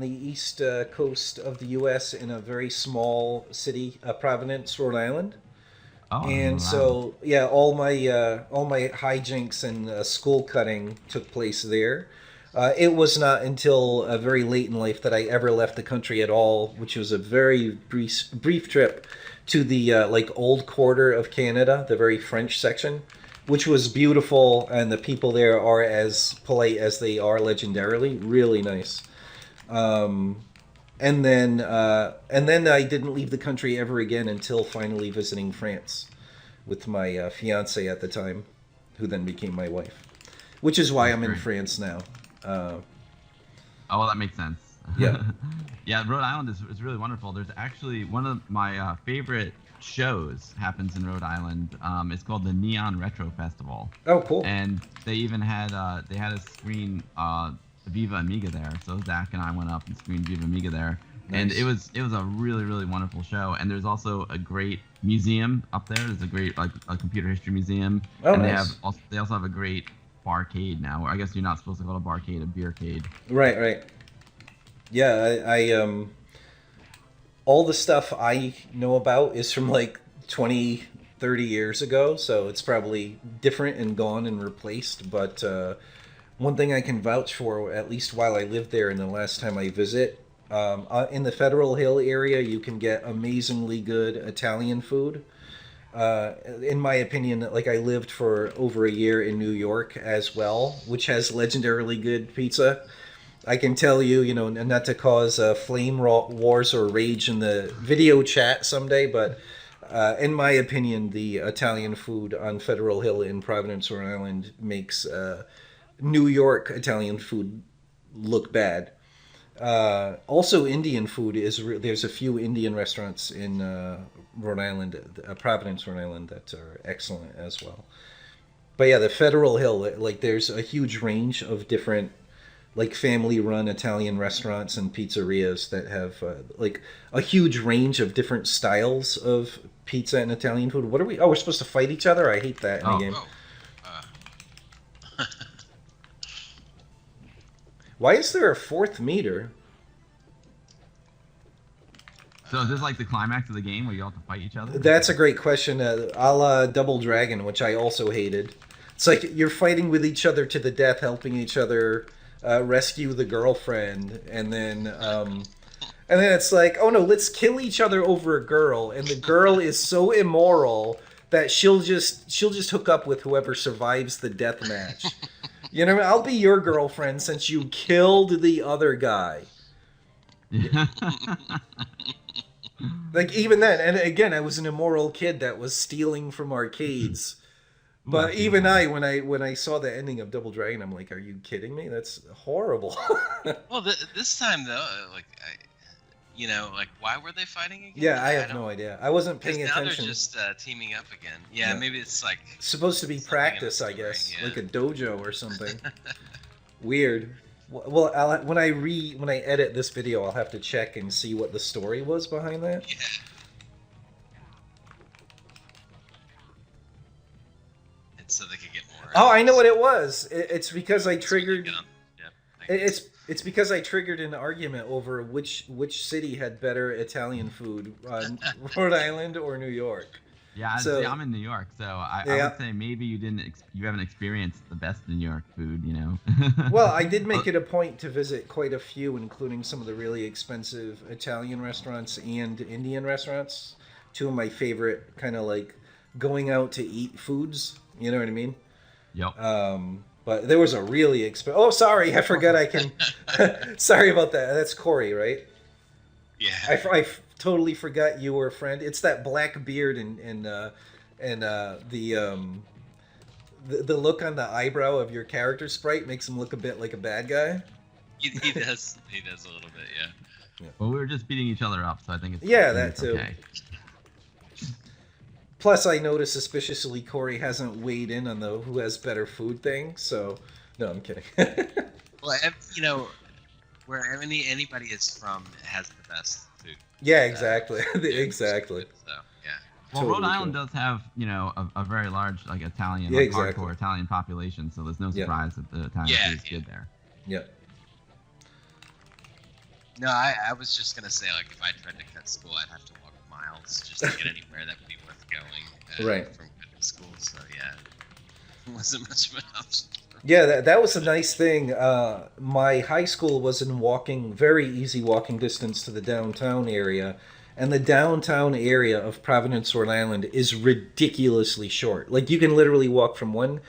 the east coast of the U.S. in a very small city, Providence, Rhode Island. Oh, and wow. So all my hijinks and school cutting took place there. It was not until very late in life that I ever left the country at all, which was a very brief trip to the old quarter of Canada, the very French section, which was beautiful, and the people there are as polite as they are legendarily. Really nice. And then I didn't leave the country ever again until finally visiting France with my fiance at the time, who then became my wife, which is why I'm in France now. Oh, well, that makes sense. Yeah. Yeah, Rhode Island is really wonderful. There's actually one of my favorite shows happens in Rhode Island. It's called the Neon Retro Festival. Oh, cool. And they even had a screen Viva Amiga there. So Zach and I went up and screened Viva Amiga there. Nice. And it was a really, really wonderful show. And there's also a great museum up there. There's a great a computer history museum. Oh, and nice. They also have a great barcade now. I guess you're not supposed to call it a barcade, a beercade. Right. Yeah, I all the stuff I know about is from like 20, 30 years ago, so it's probably different and gone and replaced. But one thing I can vouch for, at least while I lived there and the last time I visit, in the Federal Hill area, you can get amazingly good Italian food. In my opinion, like I lived for over a year in New York as well, which has legendarily good pizza. I can tell you, not to cause flame wars or rage in the video chat someday, but in my opinion, the Italian food on Federal Hill in Providence, Rhode Island makes New York Italian food look bad. Also, Indian food there's a few Indian restaurants in Rhode Island, Providence, Rhode Island, that are excellent as well. But yeah, the Federal Hill, like there's a huge range of different family-run Italian restaurants and pizzerias that have like a huge range of different styles of pizza and Italian food. What are we? Oh, we're supposed to fight each other? I hate that in a game. Why is there a fourth meter? So is this like the climax of the game where you all have to fight each other? That's a great question. A la Double Dragon, which I also hated. It's like you're fighting with each other to the death, helping each other rescue the girlfriend, and then it's like, oh no, let's kill each other over a girl, and the girl is so immoral that she'll just hook up with whoever survives the death match. I'll be your girlfriend since you killed the other guy. Like even then, and again, I was an immoral kid that was stealing from arcades. But even when I saw the ending of Double Dragon, I'm like, are you kidding me? That's horrible. Well, this time though, why were they fighting again? Yeah, I have no idea. I wasn't paying attention. Now they're just teaming up again. Yeah, maybe it's like supposed to be practice, I guess, like a dojo or something. Weird. Well, when I edit this video, I'll have to check and see what the story was behind that. Yeah. So they could get more. Oh, I know what it was. It's because I triggered. Yep. It's because I triggered an argument over which city had better Italian food, Rhode Island or New York. Yeah, so, I'm in New York, so I would say maybe you haven't experienced the best New York food, Well, I did make it a point to visit quite a few, including some of the really expensive Italian restaurants and Indian restaurants. Two of my favorite kind of like going out to eat foods. You know what I mean? Yep. But there was a really expensive. Oh, sorry, I forgot I can. Sorry about that. That's Corey, right? Yeah. I totally forgot you were a friend. It's that black beard and the look on the eyebrow of your character sprite makes him look a bit like a bad guy. He does. He does a little bit, yeah. Well, we were just beating each other up, so I think it's that too. Okay. Plus, I noticed suspiciously Corey hasn't weighed in on the who has better food thing. So, no, I'm kidding. Well, where anybody is from has the best food. Yeah, exactly. Exactly. So, yeah. Well, totally Rhode Island does have, a very large, like, Italian, hardcore Italian population, so there's no surprise that the Italian food is good there. Yeah. No, I was just going to say, like, if I tried to cut school, I'd have to walk miles just to get anywhere that would be worth going from cutting school, so, yeah. It wasn't much of an option. Yeah, that was a nice thing. My high school was in very easy walking distance to the downtown area. And the downtown area of Providence, Rhode Island is ridiculously short. Like, you can literally walk from one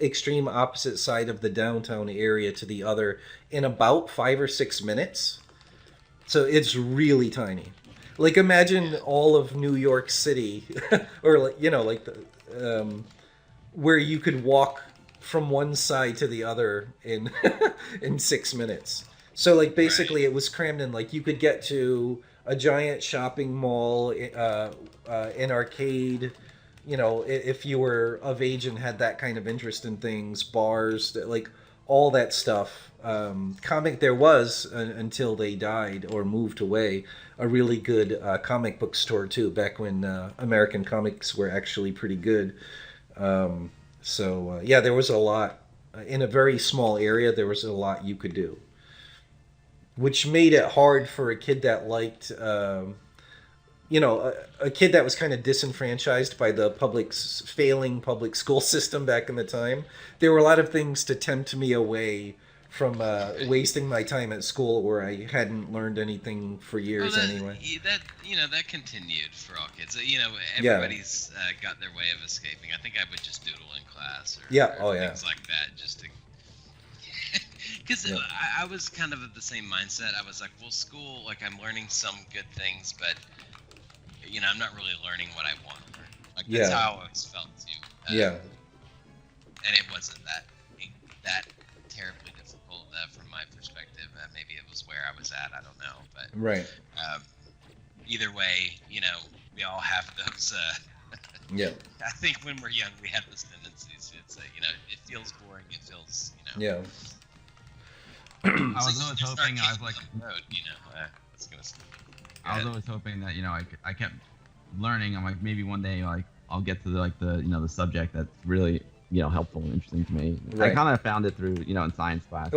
extreme opposite side of the downtown area to the other in about 5 or 6 minutes. So it's really tiny. Like, imagine all of New York City, or where you could walk from one side to the other in in 6 minutes. So, like, basically it was crammed in. Like, you could get to a giant shopping mall, an arcade, if you were of age and had that kind of interest in things, bars, like, all that stuff. There was, until they died or moved away, a really good comic book store, too, back when American comics were actually pretty good. There was a lot. In a very small area, there was a lot you could do. Which made it hard for a kid that liked, a kid that was kind of disenfranchised by the failing public school system back in the time. There were a lot of things to tempt me away from wasting my time at school where I hadn't learned anything for years anyway. That continued for all kids. Everybody's got their way of escaping. I think I would just doodle in class or things like that just to... Because I was kind of of the same mindset. I was like, well, school, like, I'm learning some good things, but, I'm not really learning what I want to learn. Like, that's how I always felt, too. And it wasn't that terribly difficult from my perspective. Maybe it was where I was at. I don't know. But either way, we all have those. I think when we're young, we have those tendencies. It's it feels boring. It feels I was always hoping I was like, I was always hoping that I kept learning. I'm like, maybe one day I'll get to the subject that's really helpful and interesting to me. I kind of found it through in science class.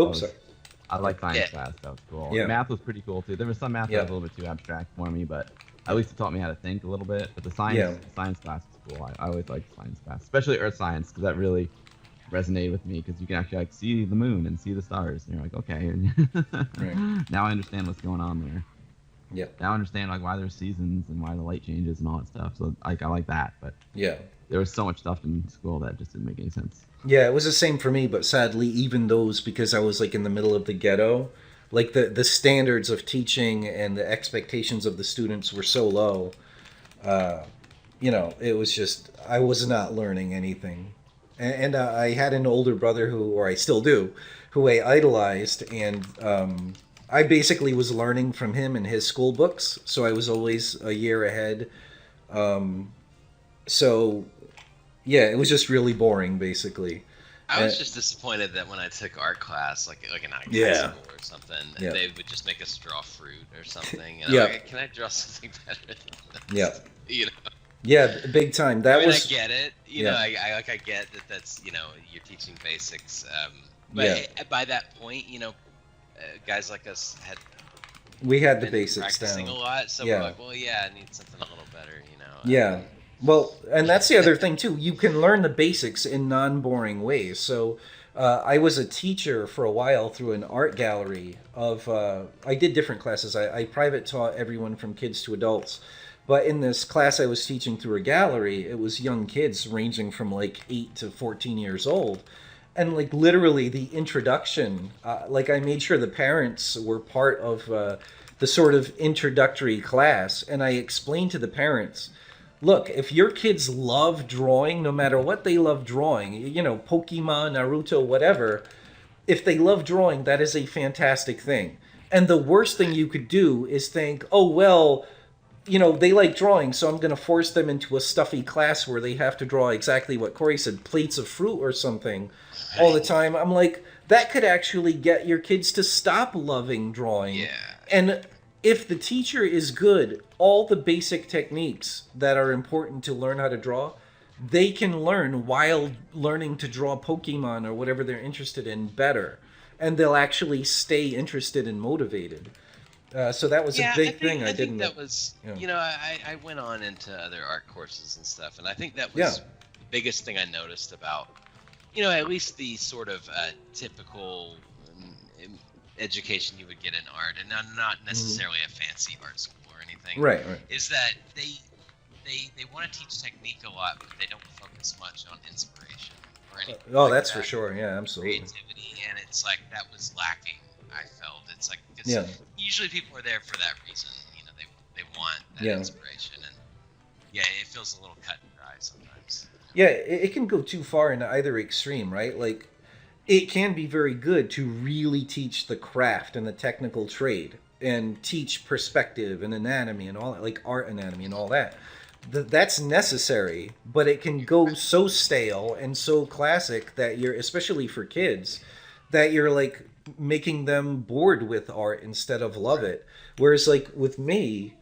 I like science class. That was cool. Math was pretty cool too. There was some math that was a little bit too abstract for me, but at least it taught me how to think a little bit. But the science class was cool. I always liked science class, especially earth science, because that really resonated with me, because you can actually see the moon and see the stars, and you're like, okay, now I understand what's going on there. Now I understand why there's seasons and why the light changes and all that stuff. So I like that, but there was so much stuff in school that just didn't make any sense. It was the same for me, but sadly, even those, because I was like in the middle of the ghetto, like the standards of teaching and the expectations of the students were so low. It was just, I was not learning anything. And I had an older brother or I still do, who I idolized, and I basically was learning from him and his school books, so I was always a year ahead. It was just really boring, basically. I was just disappointed that when I took art class, like in high school or something, they would just make us draw fruit or something. And I'm like, can I draw something better than this? Yeah, big time. I get it. I get that that's, you're teaching basics. But by that point, guys like us we had the basics practicing down a lot. So we're like, well, I need something a little better, Well, and that's the other thing, too. You can learn the basics in non-boring ways. So I was a teacher for a while through an art gallery I did different classes. I private taught everyone from kids to adults. But in this class I was teaching through a gallery, it was young kids ranging from like 8 to 14 years old. And like literally the introduction, like I made sure the parents were part of the sort of introductory class. And I explained to the parents, look, if your kids love drawing, no matter what they love drawing, you know, Pokemon, Naruto, whatever, if they love drawing, that is a fantastic thing. And the worst thing you could do is think, oh, well, you know, they like drawing, so I'm going to force them into a stuffy class where they have to draw exactly what Corey said, plates of fruit or something all the time. I'm like, that could actually get your kids to stop loving drawing. Yeah. And if the teacher is good, all the basic techniques that are important to learn how to draw, they can learn while learning to draw Pokemon or whatever they're interested in better. And they'll actually stay interested and motivated. So that was a big thing. I think that was, you know, I went on into other art courses and stuff, and I think that was the biggest thing I noticed about, you know, at least the sort of typical education you would get in art, and not necessarily a fancy art school or anything. Right. Is that they want to teach technique a lot, but they don't focus much on inspiration or anything. Oh, that's for sure. Yeah, absolutely. Creativity, and it's like that was lacking. I felt it's like usually people are there for that reason. You know, they want that inspiration, and it feels a little cut and dry sometimes. Yeah, it can go too far in either extreme, right? Like, it can be very good to really teach the craft and the technical trade and teach perspective and anatomy and all that, like art anatomy and all that. That's necessary, but it can go so stale and so classic that you're, especially for kids, that you're like making them bored with art instead of love it. Whereas like with me,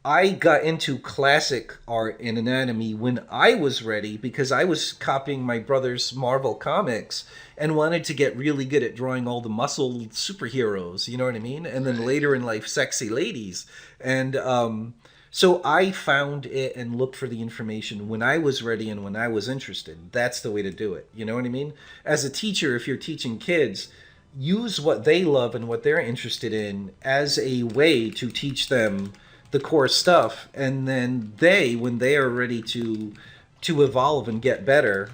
I got into classic art and anatomy when I was ready because I was copying my brother's Marvel comics and wanted to get really good at drawing all the muscled superheroes, you know what I mean? And then later in life, sexy ladies. And so I found it and looked for the information when I was ready and when I was interested. That's the way to do it, you know what I mean? As a teacher, if you're teaching kids, use what they love and what they're interested in as a way to teach them the core stuff, and then when they are ready to evolve and get better,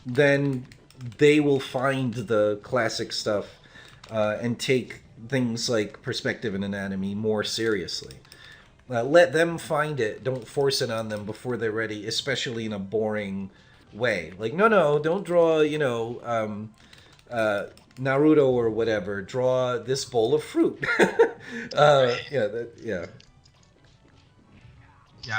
then they will find the classic stuff and take things like perspective and anatomy more seriously. Let them find it. Don't force it on them before they're ready, especially in a boring way. Like, no, don't draw, Naruto or whatever. Draw this bowl of fruit. Yeah,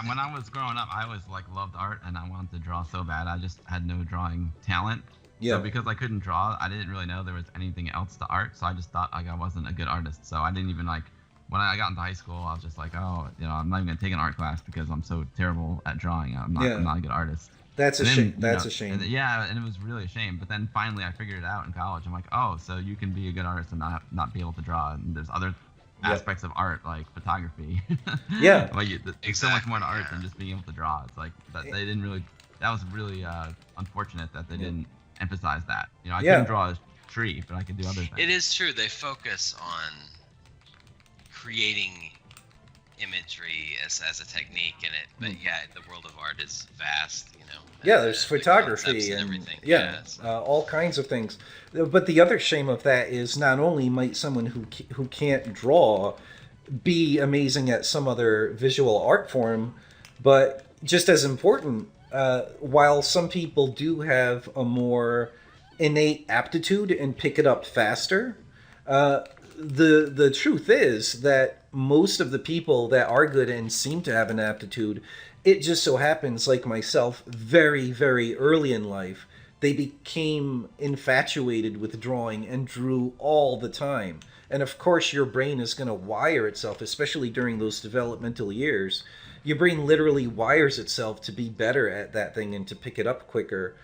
when I was growing up, I always loved art and I wanted to draw so bad. I just had no drawing talent. Yeah. So because I couldn't draw, I didn't really know there was anything else to art. So I just thought I wasn't a good artist. So I didn't even when I got into high school, I was just like, oh, I'm not even gonna take an art class because I'm so terrible at drawing. I'm not a good artist. That's a shame. That's a shame. And it was really a shame. But then finally, I figured it out in college. I'm like, oh, so you can be a good artist and not be able to draw. And there's other aspects of art like photography. Yeah. There's so much more to art than just being able to draw. It's like that they didn't really. That was really unfortunate that they didn't emphasize that. I couldn't draw a tree, but I could do other things. It is true. They focus on creating imagery as a technique in it, but the world of art is vast, there's photography and everything. All kinds of things. But the other shame of that is not only might someone who can't draw be amazing at some other visual art form, but just as important, while some people do have a more innate aptitude and pick it up faster, the truth is that most of the people that are good and seem to have an aptitude, it just so happens, like myself, very, very early in life, they became infatuated with drawing and drew all the time. And of course, your brain is going to wire itself, especially during those developmental years. Your brain literally wires itself to be better at that thing and to pick it up quicker.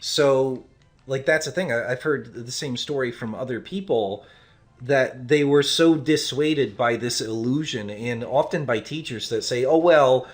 So, that's the thing. I've heard the same story from other people that they were so dissuaded by this illusion, and often by teachers that say, oh, well,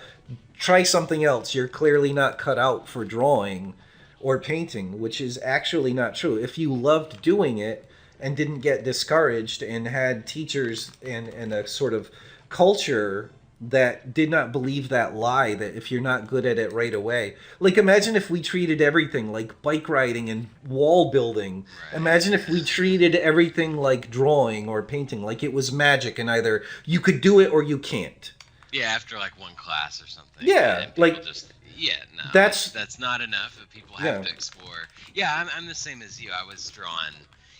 try something else. You're clearly not cut out for drawing or painting, which is actually not true. If you loved doing it and didn't get discouraged and had teachers and a sort of culture that did not believe that lie that if you're not good at it right away. Like, imagine if we treated everything like bike riding and wall building. Imagine if we treated everything like drawing or painting, like it was magic and either you could do it or you can't. Yeah, after like one class or something. Yeah, like just, yeah, no, that's not enough. People have to explore. Yeah, I'm the same as you. I was drawn.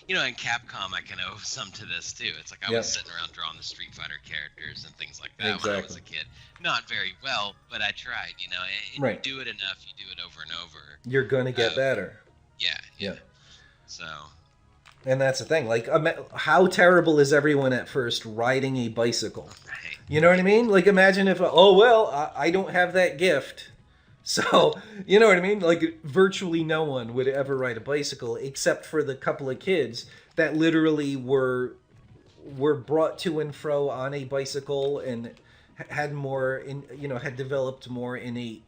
You know, in Capcom, I can owe some to this too. It's like I was sitting around drawing the Street Fighter characters and things like that when I was a kid. Not very well, but I tried. You know, and you do it enough, you do it over and over. You're gonna get better. Yeah. So. And that's the thing. Like, how terrible is everyone at first riding a bicycle? Right. You know what I mean? Like, imagine if, I don't have that gift. So, you know what I mean? Like, virtually no one would ever ride a bicycle except for the couple of kids that literally were brought to and fro on a bicycle and had had developed more in a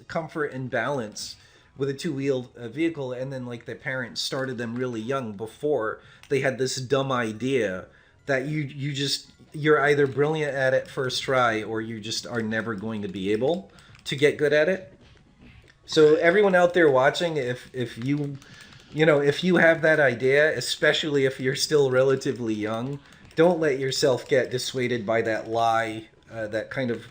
comfort and balance with a two-wheeled vehicle. And then, like, their parents started them really young before they had this dumb idea that you're either brilliant at it first try or you just are never going to be able to get good at it. So everyone out there watching, if you have that idea, especially if you're still relatively young, don't let yourself get dissuaded by that lie, that kind of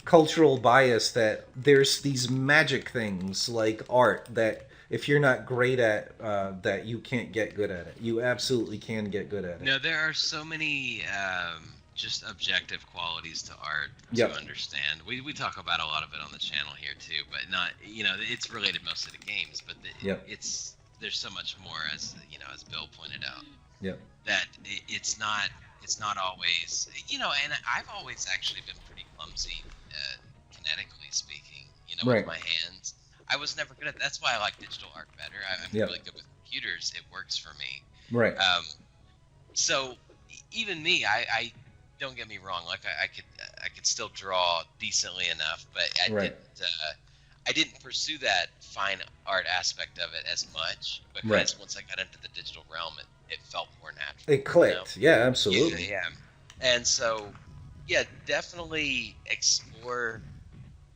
cultural bias that there's these magic things like art that if you're not great at, that you can't get good at it. You absolutely can get good at it. No, there are so many just objective qualities to art to understand. We talk about a lot of it on the channel here too, but not, it's related mostly to games, but there's so much more, as Bill pointed out. That it's not always, and I've always actually been pretty clumsy, kinetically speaking, with my hands. I was never good at that's why I like digital art better. I'm really good with computers. It works for me. Right. So even me, I don't get me wrong. Like I could still draw decently enough, but I didn't pursue that fine art aspect of it as much because once I got into the digital realm, it felt more natural. It clicked. Yeah, absolutely. Yeah. And so, definitely explore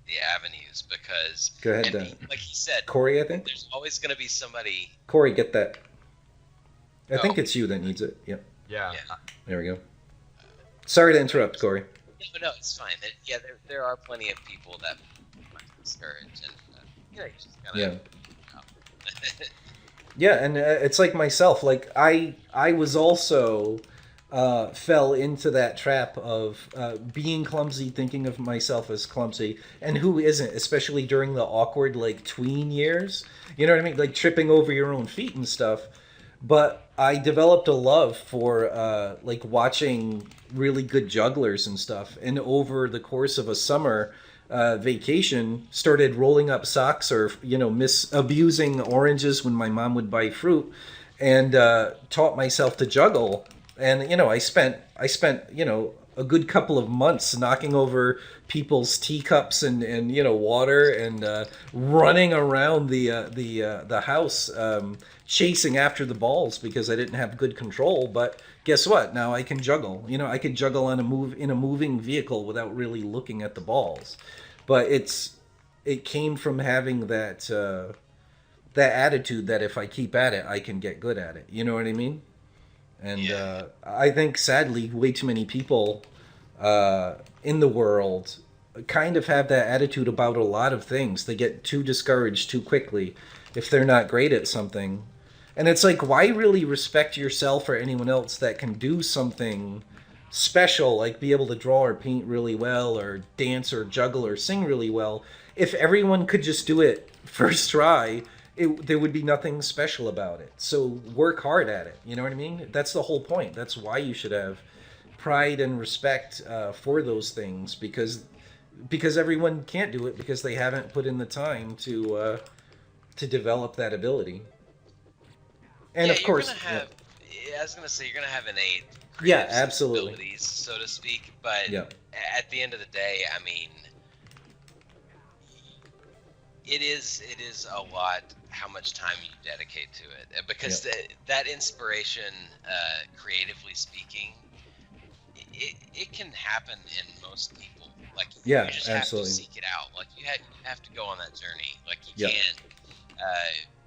the avenues because go ahead, like he said, Corey, I think there's always going to be somebody. Corey, get that. I think it's you that needs it. Yep. Yeah. There we go. Sorry to interrupt, Corey. No, it's fine. There are plenty of people that might discourage, and you just gotta. Yeah, and it's like myself. Like I was also fell into that trap of being clumsy, thinking of myself as clumsy, and who isn't? Especially during the awkward like tween years. You know what I mean? Like tripping over your own feet and stuff. But I developed a love for like watching really good jugglers and stuff, and over the course of a summer vacation, started rolling up socks or abusing oranges when my mom would buy fruit, and taught myself to juggle. And I spent a good couple of months knocking over people's teacups and water and running around the house chasing after the balls because I didn't have good control. But guess what? Now I can juggle. I could juggle in a moving vehicle without really looking at the balls. But it came from having that attitude that if I keep at it, I can get good at it. You know what I mean? And I think, sadly, way too many people in the world kind of have that attitude about a lot of things. They get too discouraged too quickly if they're not great at something. And it's like, why really respect yourself or anyone else that can do something special, like be able to draw or paint really well or dance or juggle or sing really well? If everyone could just do it first try, there would be nothing special about it. So work hard at it. You know what I mean? That's the whole point. That's why you should have pride and respect for those things, because everyone can't do it because they haven't put in the time to develop that ability. And of course, I was gonna say you're gonna have innate absolutely abilities, so to speak. But at the end of the day, I mean, it is a lot how much time you dedicate to it, because that inspiration, creatively speaking, it can happen in most people. Like yeah, you just absolutely. have to seek it out. Like you have to go on that journey. Like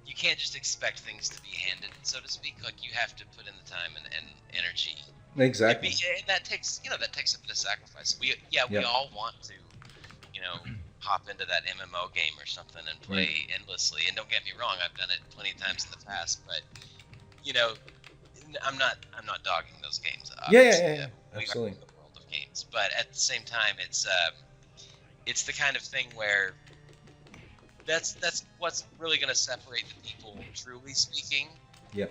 you can't just expect things to be handed, so to speak. Like you have to put in the time and energy. Exactly. And that takes a bit of sacrifice. We all want to, hop into that MMO game or something and play endlessly. And don't get me wrong, I've done it plenty of times in the past, but I'm not dogging those games. Yeah. Absolutely. The world of games, but at the same time, it's the kind of thing where that's what's really going to separate the people, truly speaking, that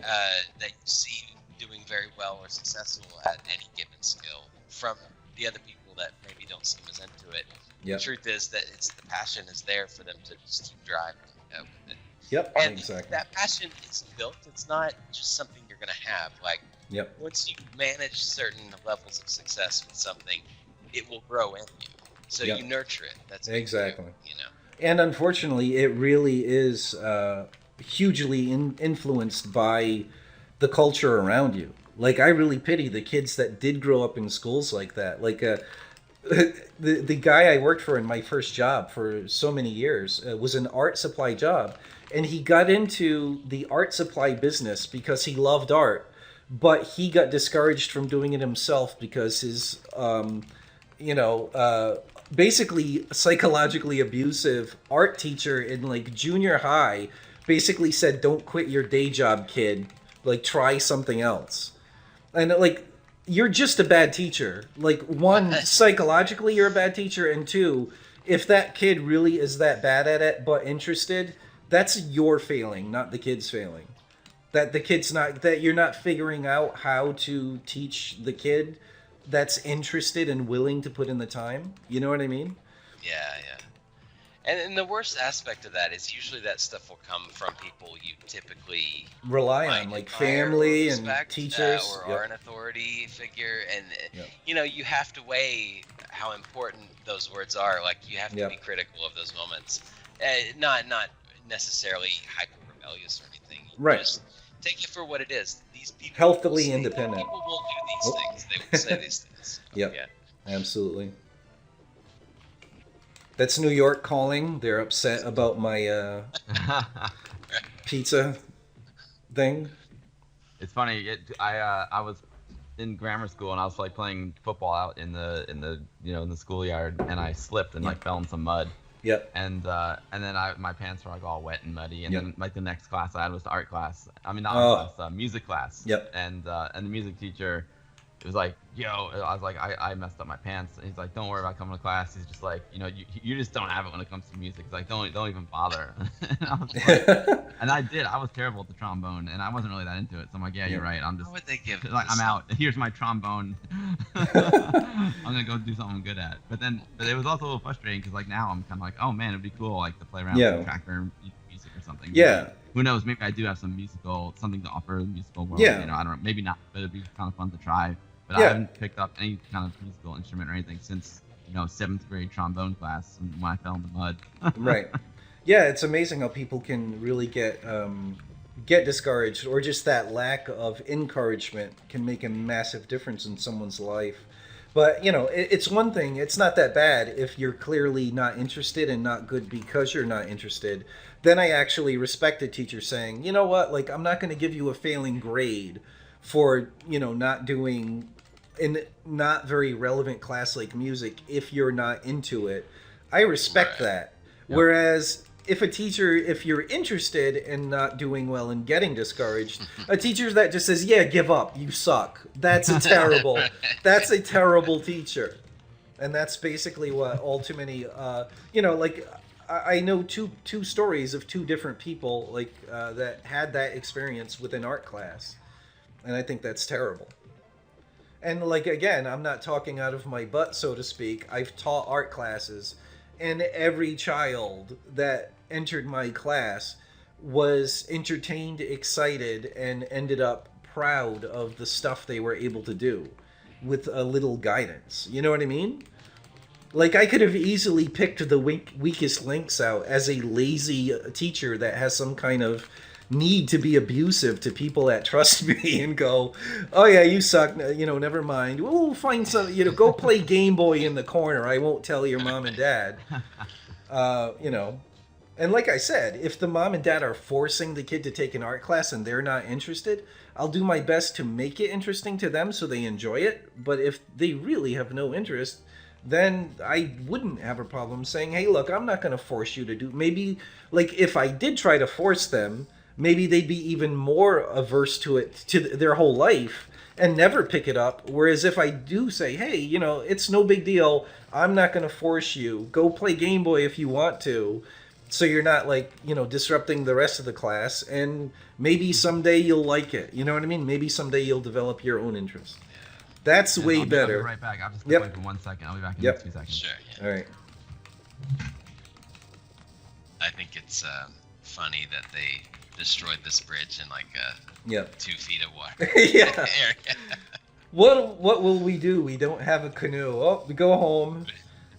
you see doing very well or successful at any given skill from the other people that maybe don't seem as into it. The truth is that the passion is there for them to just keep driving with it. Yep, and exactly. That passion is built. It's not just something you're going to have. Like, once you manage certain levels of success with something, it will grow in you. So you nurture it. That's exactly. And unfortunately, it really is hugely influenced by the culture around you. Like, I really pity the kids that did grow up in schools like that. Like, the guy I worked for in my first job for so many years was an art supply job. And he got into the art supply business because he loved art. But he got discouraged from doing it himself because his, basically psychologically abusive art teacher in like junior high basically said, "Don't quit your day job, kid. Like, try something else." And like, you're just a bad teacher. Like, one, psychologically you're a bad teacher, and two, if that kid really is that bad at it but interested, that's your failing, not the kid's failing. That the kid's not, that you're not figuring out how to teach the kid that's interested and willing to put in the time. You know what I mean? Yeah. And the worst aspect of that is usually that stuff will come from people you typically rely on, like family and teachers, or an authority figure. And you have to weigh how important those words are. Like, you have to be critical of those moments, not necessarily hyper rebellious or anything. Right. Just take it for what it is. These people healthily independent. People will do these things. They will say these things. Yeah, absolutely. That's New York calling. They're upset about my pizza thing. It's funny. I was in grammar school and I was like playing football out in the schoolyard, and I slipped and like fell in some mud. Yep. And then my pants were like all wet and muddy, and then like the next class I had was the art class. I mean, not art class, music class. Yep. And the music teacher, it was like, I was like, I messed up my pants. And he's like, don't worry about coming to class. He's just like, you just don't have it when it comes to music. He's like, don't even bother. And I was like, and I did. I was terrible at the trombone, and I wasn't really that into it. So I'm like, you're right. I'm just, how would they give like, I'm out. Here's my trombone. I'm gonna go do something I'm good at. But it was also a little frustrating because like now I'm kind of like, oh man, it'd be cool like to play around with the tracker music or something. Yeah. Who knows? Maybe I do have something to offer the musical world. Yeah. I don't know. Maybe not, but it'd be kind of fun to try. But I haven't picked up any kind of musical instrument or anything since 7th grade trombone class when I fell in the mud. Right. Yeah, it's amazing how people can really get discouraged, or just that lack of encouragement can make a massive difference in someone's life. But it's one thing. It's not that bad if you're clearly not interested and not good because you're not interested. Then I actually respect a teacher saying, you know what, like, I'm not going to give you a failing grade for not doing in not very relevant class like music if you're not into it. I respect that. Yep. Whereas if you're interested in not doing well and getting discouraged, a teacher that just says, yeah, give up, you suck, that's a terrible teacher. And that's basically what all too many like I know two stories of two different people like that had that experience with an art class. And I think that's terrible. And like, again, I'm not talking out of my butt, so to speak. I've taught art classes, and every child that entered my class was entertained, excited, and ended up proud of the stuff they were able to do with a little guidance. You know what I mean? Like, I could have easily picked the weakest links out as a lazy teacher that has some kind of need to be abusive to people that trust me and go, oh yeah, you suck, never mind. We'll find some, go play Game Boy in the corner. I won't tell your mom and dad. And like I said, if the mom and dad are forcing the kid to take an art class and they're not interested, I'll do my best to make it interesting to them so they enjoy it. But if they really have no interest, then I wouldn't have a problem saying, hey, look, I'm not going to force you to do. Maybe, like, if I did try to force them, maybe they'd be even more averse to it to their whole life and never pick it up. Whereas if I do say, hey, it's no big deal, I'm not going to force you. Go play Game Boy if you want to. So you're not, like, disrupting the rest of the class. And maybe someday you'll like it. You know what I mean? Maybe someday you'll develop your own interest. That's way better. I'll be right back. I'll just step away for 1 second. I'll be back in 2 seconds. Sure. Yeah. All right. I think it's funny that they destroyed this bridge in like 2 feet of water. Yeah. What will we do? We don't have a canoe. Oh, we go home.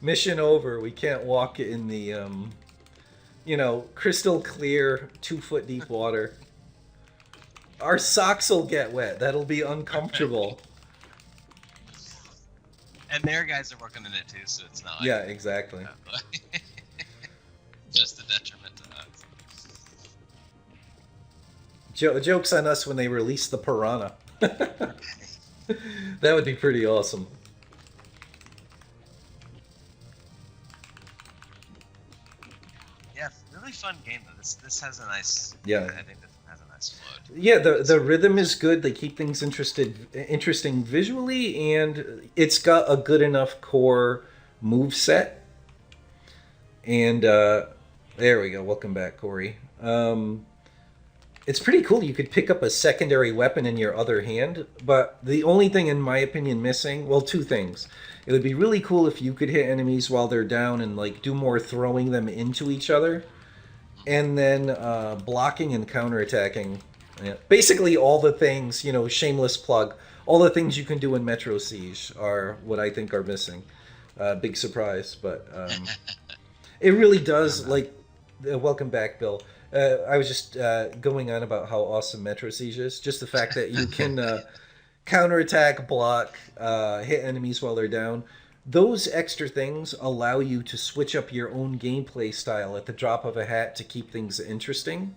Mission over. We can't walk in the crystal clear 2 foot deep water. Our socks will get wet. That'll be uncomfortable. And their guys are working in it too, so it's not like... Yeah, exactly. Just a detriment to us. Joke's on us when they release the piranha. That would be pretty awesome. Yeah, really fun game though. This has a nice... Yeah. I think this has a nice flow. Yeah, the rhythm is good. They keep things interesting visually, and it's got a good enough core move set. And there we go. Welcome back, Corey. It's pretty cool. You could pick up a secondary weapon in your other hand, but the only thing, in my opinion, missing, well, 2 things. It would be really cool if you could hit enemies while they're down and like do more throwing them into each other, and then blocking and counterattacking. Yeah. Basically, all the things, shameless plug, all the things you can do in Metro Siege are what I think are missing. Big surprise, but it really does, like, welcome back, Bill. I was just going on about how awesome Metro Siege is. Just the fact that you can counterattack, block, hit enemies while they're down. Those extra things allow you to switch up your own gameplay style at the drop of a hat to keep things interesting.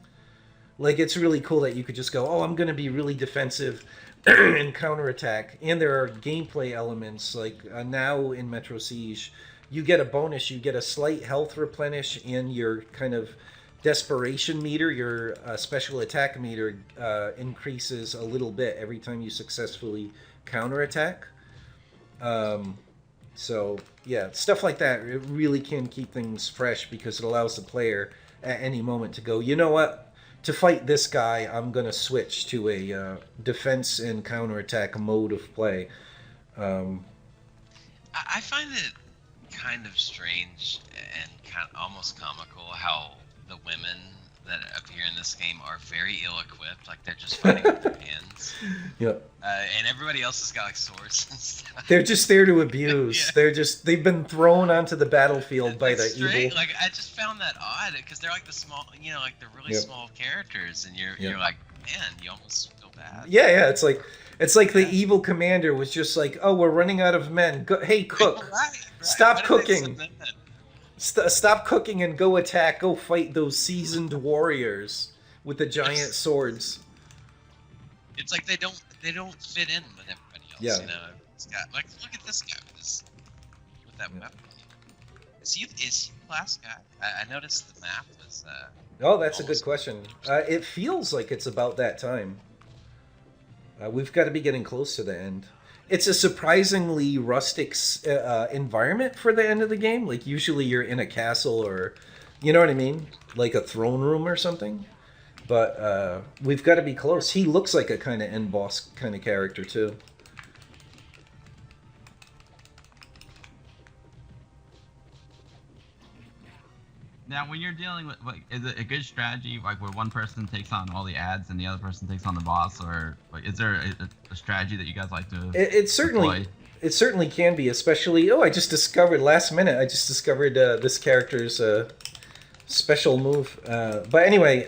Like, it's really cool that you could just go, oh, I'm going to be really defensive and counterattack. And there are gameplay elements, like now in Metro Siege, you get a bonus. You get a slight health replenish, and your kind of desperation meter, your special attack meter, increases a little bit every time you successfully counterattack. So, yeah, stuff like that, it really can keep things fresh because it allows the player at any moment to go, you know what? To fight this guy, I'm going to switch to a defense and counterattack mode of play. I find it kind of strange and kind of almost comical how the women that appear in this game are very ill-equipped. Like, they're just fighting with their hands. Yep. And everybody else has got, like, swords and stuff. They're just there to abuse. Yeah. They've been thrown onto the battlefield by the evil. Like, I just found that odd, because they're, like, the small, like, the really small characters, and you're like, man, you almost feel bad. Yeah, it's like the evil commander was just like, oh, we're running out of men. Hey, cook. Right. Stop cooking. Stop cooking and go attack. Go fight those seasoned warriors with the giant swords. It's like they don't fit in with everybody else. Yeah. It's got, like, look at this guy with that weapon. Is he the last guy? I noticed the map was. Oh, that's a good question. It feels like it's about that time. We've got to be getting close to the end. It's a surprisingly rustic environment for the end of the game. Like, usually you're in a castle or, you know what I mean? Like a throne room or something. But we've got to be close. He looks like a kind of end boss kind of character, too. Now, when you're dealing with, like, is it a good strategy, like, where one person takes on all the ads and the other person takes on the boss, or, like, is there a strategy that you guys like to It certainly can be, especially, I just discovered, last minute, this character's special move. But anyway,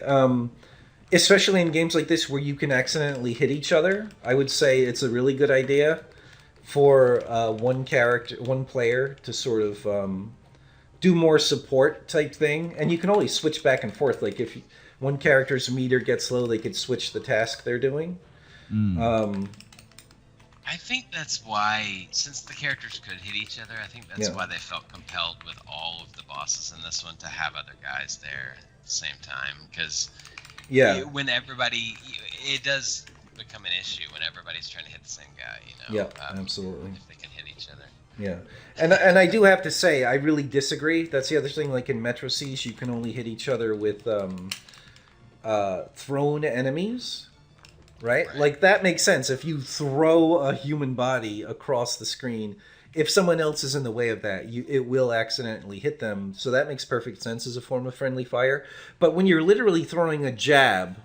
especially in games like this where you can accidentally hit each other. I would say it's a really good idea for one player to sort of do more support type thing, and you can always switch back and forth. Like if one character's meter gets low, they could switch the task they're doing. I think that's why, since the characters could hit each other, I think that's why they felt compelled with all of the bosses in this one to have other guys there at the same time. Because when everybody, it does become an issue when everybody's trying to hit the same guy. Yeah, absolutely. If they can hit each other. Yeah, and I do have to say, I really disagree. That's the other thing. Like in Metro Siege, you can only hit each other with thrown enemies. Right? Like, that makes sense. If you throw a human body across the screen, if someone else is in the way of that, it will accidentally hit them. So that makes perfect sense as a form of friendly fire. But when you're literally throwing a jab,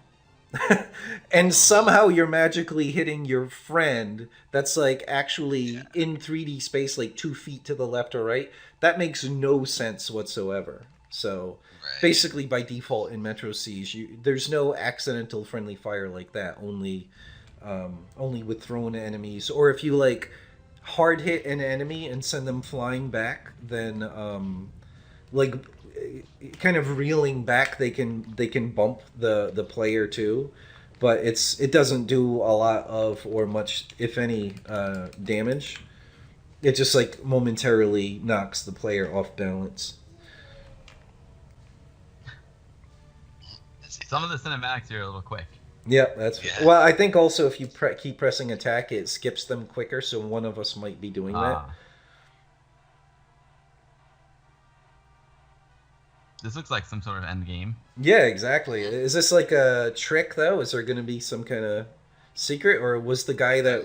and somehow you're magically hitting your friend that's, like, actually in 3D space, like 2 feet to the left or right, that makes no sense whatsoever. So... basically, by default in Metro Siege, there's no accidental friendly fire like that. Only with thrown enemies, or if you like hard hit an enemy and send them flying back, then like kind of reeling back, they can bump the player too. But it doesn't do a lot of or much, if any, damage. It just like momentarily knocks the player off balance. Some of the cinematics here are a little quick. Yeah, well, I think also if you keep pressing attack, it skips them quicker, so one of us might be doing that. This looks like some sort of end game. Yeah, exactly. Is this like a trick, though? Is there going to be some kind of secret, or was the guy that...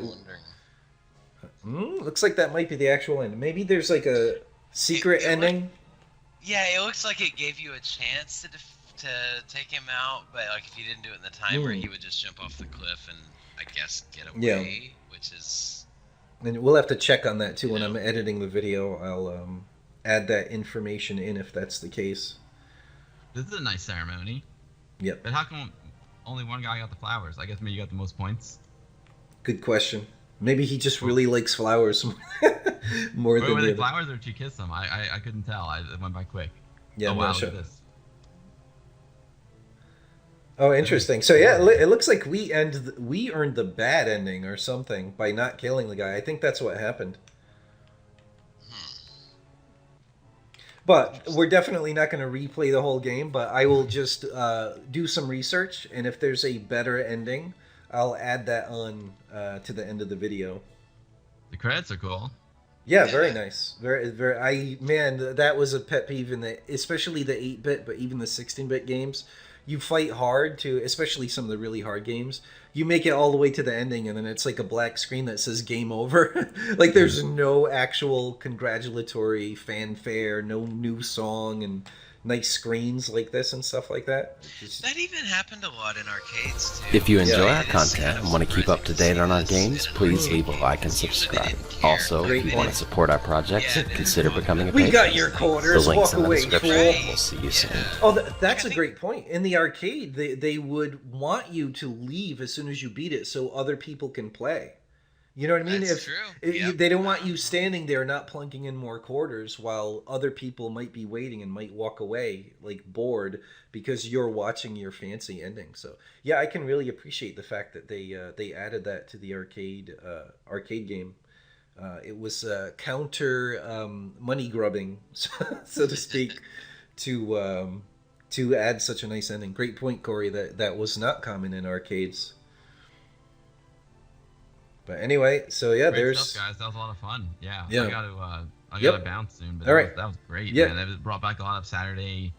looks like that might be the actual end. Maybe there's like a secret ending? It looks like it gave you a chance to take him out, but like if you didn't do it in the timer, he would just jump off the cliff and I guess get away, which is... And we'll have to check on that too when I'm editing the video. I'll add that information in if that's the case. This is a nice ceremony. Yep. But how come only one guy got the flowers? I guess maybe you got the most points. Good question. Maybe he just really likes flowers more than... Were they flowers or did you kiss them? I couldn't tell. It went by quick. Yeah, wow, look at this. Oh, interesting. So yeah, it looks like we earned the bad ending or something by not killing the guy. I think that's what happened. But we're definitely not going to replay the whole game, but I will just do some research, and if there's a better ending, I'll add that on to the end of the video. The credits are cool. Yeah, very nice. Very. Man, that was a pet peeve especially the 8-bit, but even the 16-bit games. You fight hard to, especially some of the really hard games. You make it all the way to the ending, and then it's like a black screen that says "Game Over." Like there's no actual congratulatory fanfare, no new song, and nice screens like this and stuff like that. That even happened a lot in arcades too. If you enjoy our content and want to keep up to date on our games, please leave a like and subscribe. Also, if you want to support our projects, consider becoming a patron. We got your quarters. The links Walk in the away, description. We'll see you soon. Oh, that's a great point. In the arcade, they would want you to leave as soon as you beat it so other people can play. You know what I mean? That's true. They don't want you standing there not plunking in more quarters while other people might be waiting and might walk away like bored because you're watching your fancy ending. So yeah, I can really appreciate the fact that they added that to the arcade game. It was counter money grubbing, so to speak, to add such a nice ending. Great point, Corey. That was not common in arcades. But anyway, so yeah, great there's stuff, guys. That was a lot of fun. Yeah. I Yep. gotta bounce soon, but All right. that was great. Yeah. Man. That brought back a lot of Saturday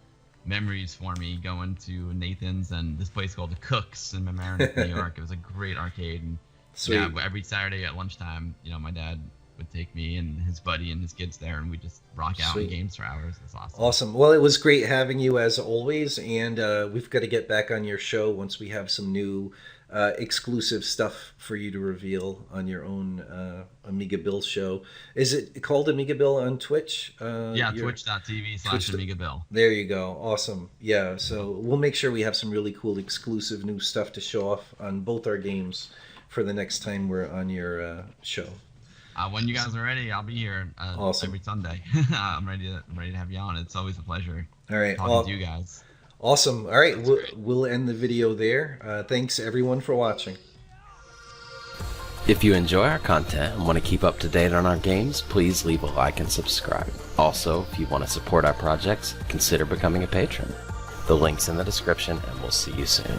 memories for me, going to Nathan's and this place called the Cooks in Mamaroneck, New York. It was a great arcade, and sweet. yeah, every Saturday at lunchtime, my dad would take me and his buddy and his kids there, and we just rock out in games for hours. It's awesome. Awesome. Well, it was great having you as always, and we've got to get back on your show once we have some new exclusive stuff for you to reveal on your own Amiga Bill show. Is it called Amiga Bill on Twitch? Yeah, twitch.tv/Amiga Bill. There you go. Awesome. Yeah, so we'll make sure we have some really cool exclusive new stuff to show off on both our games for the next time we're on your show. When you guys are ready, I'll be here awesome. every Sunday. I'm ready to have you on. It's always a pleasure. All right, talking to you guys. Awesome. All right, we'll end the video there. Thanks everyone for watching. If you enjoy our content and want to keep up to date on our games, please leave a like and subscribe. Also, if you want to support our projects, consider becoming a patron. The link's in the description, and we'll see you soon.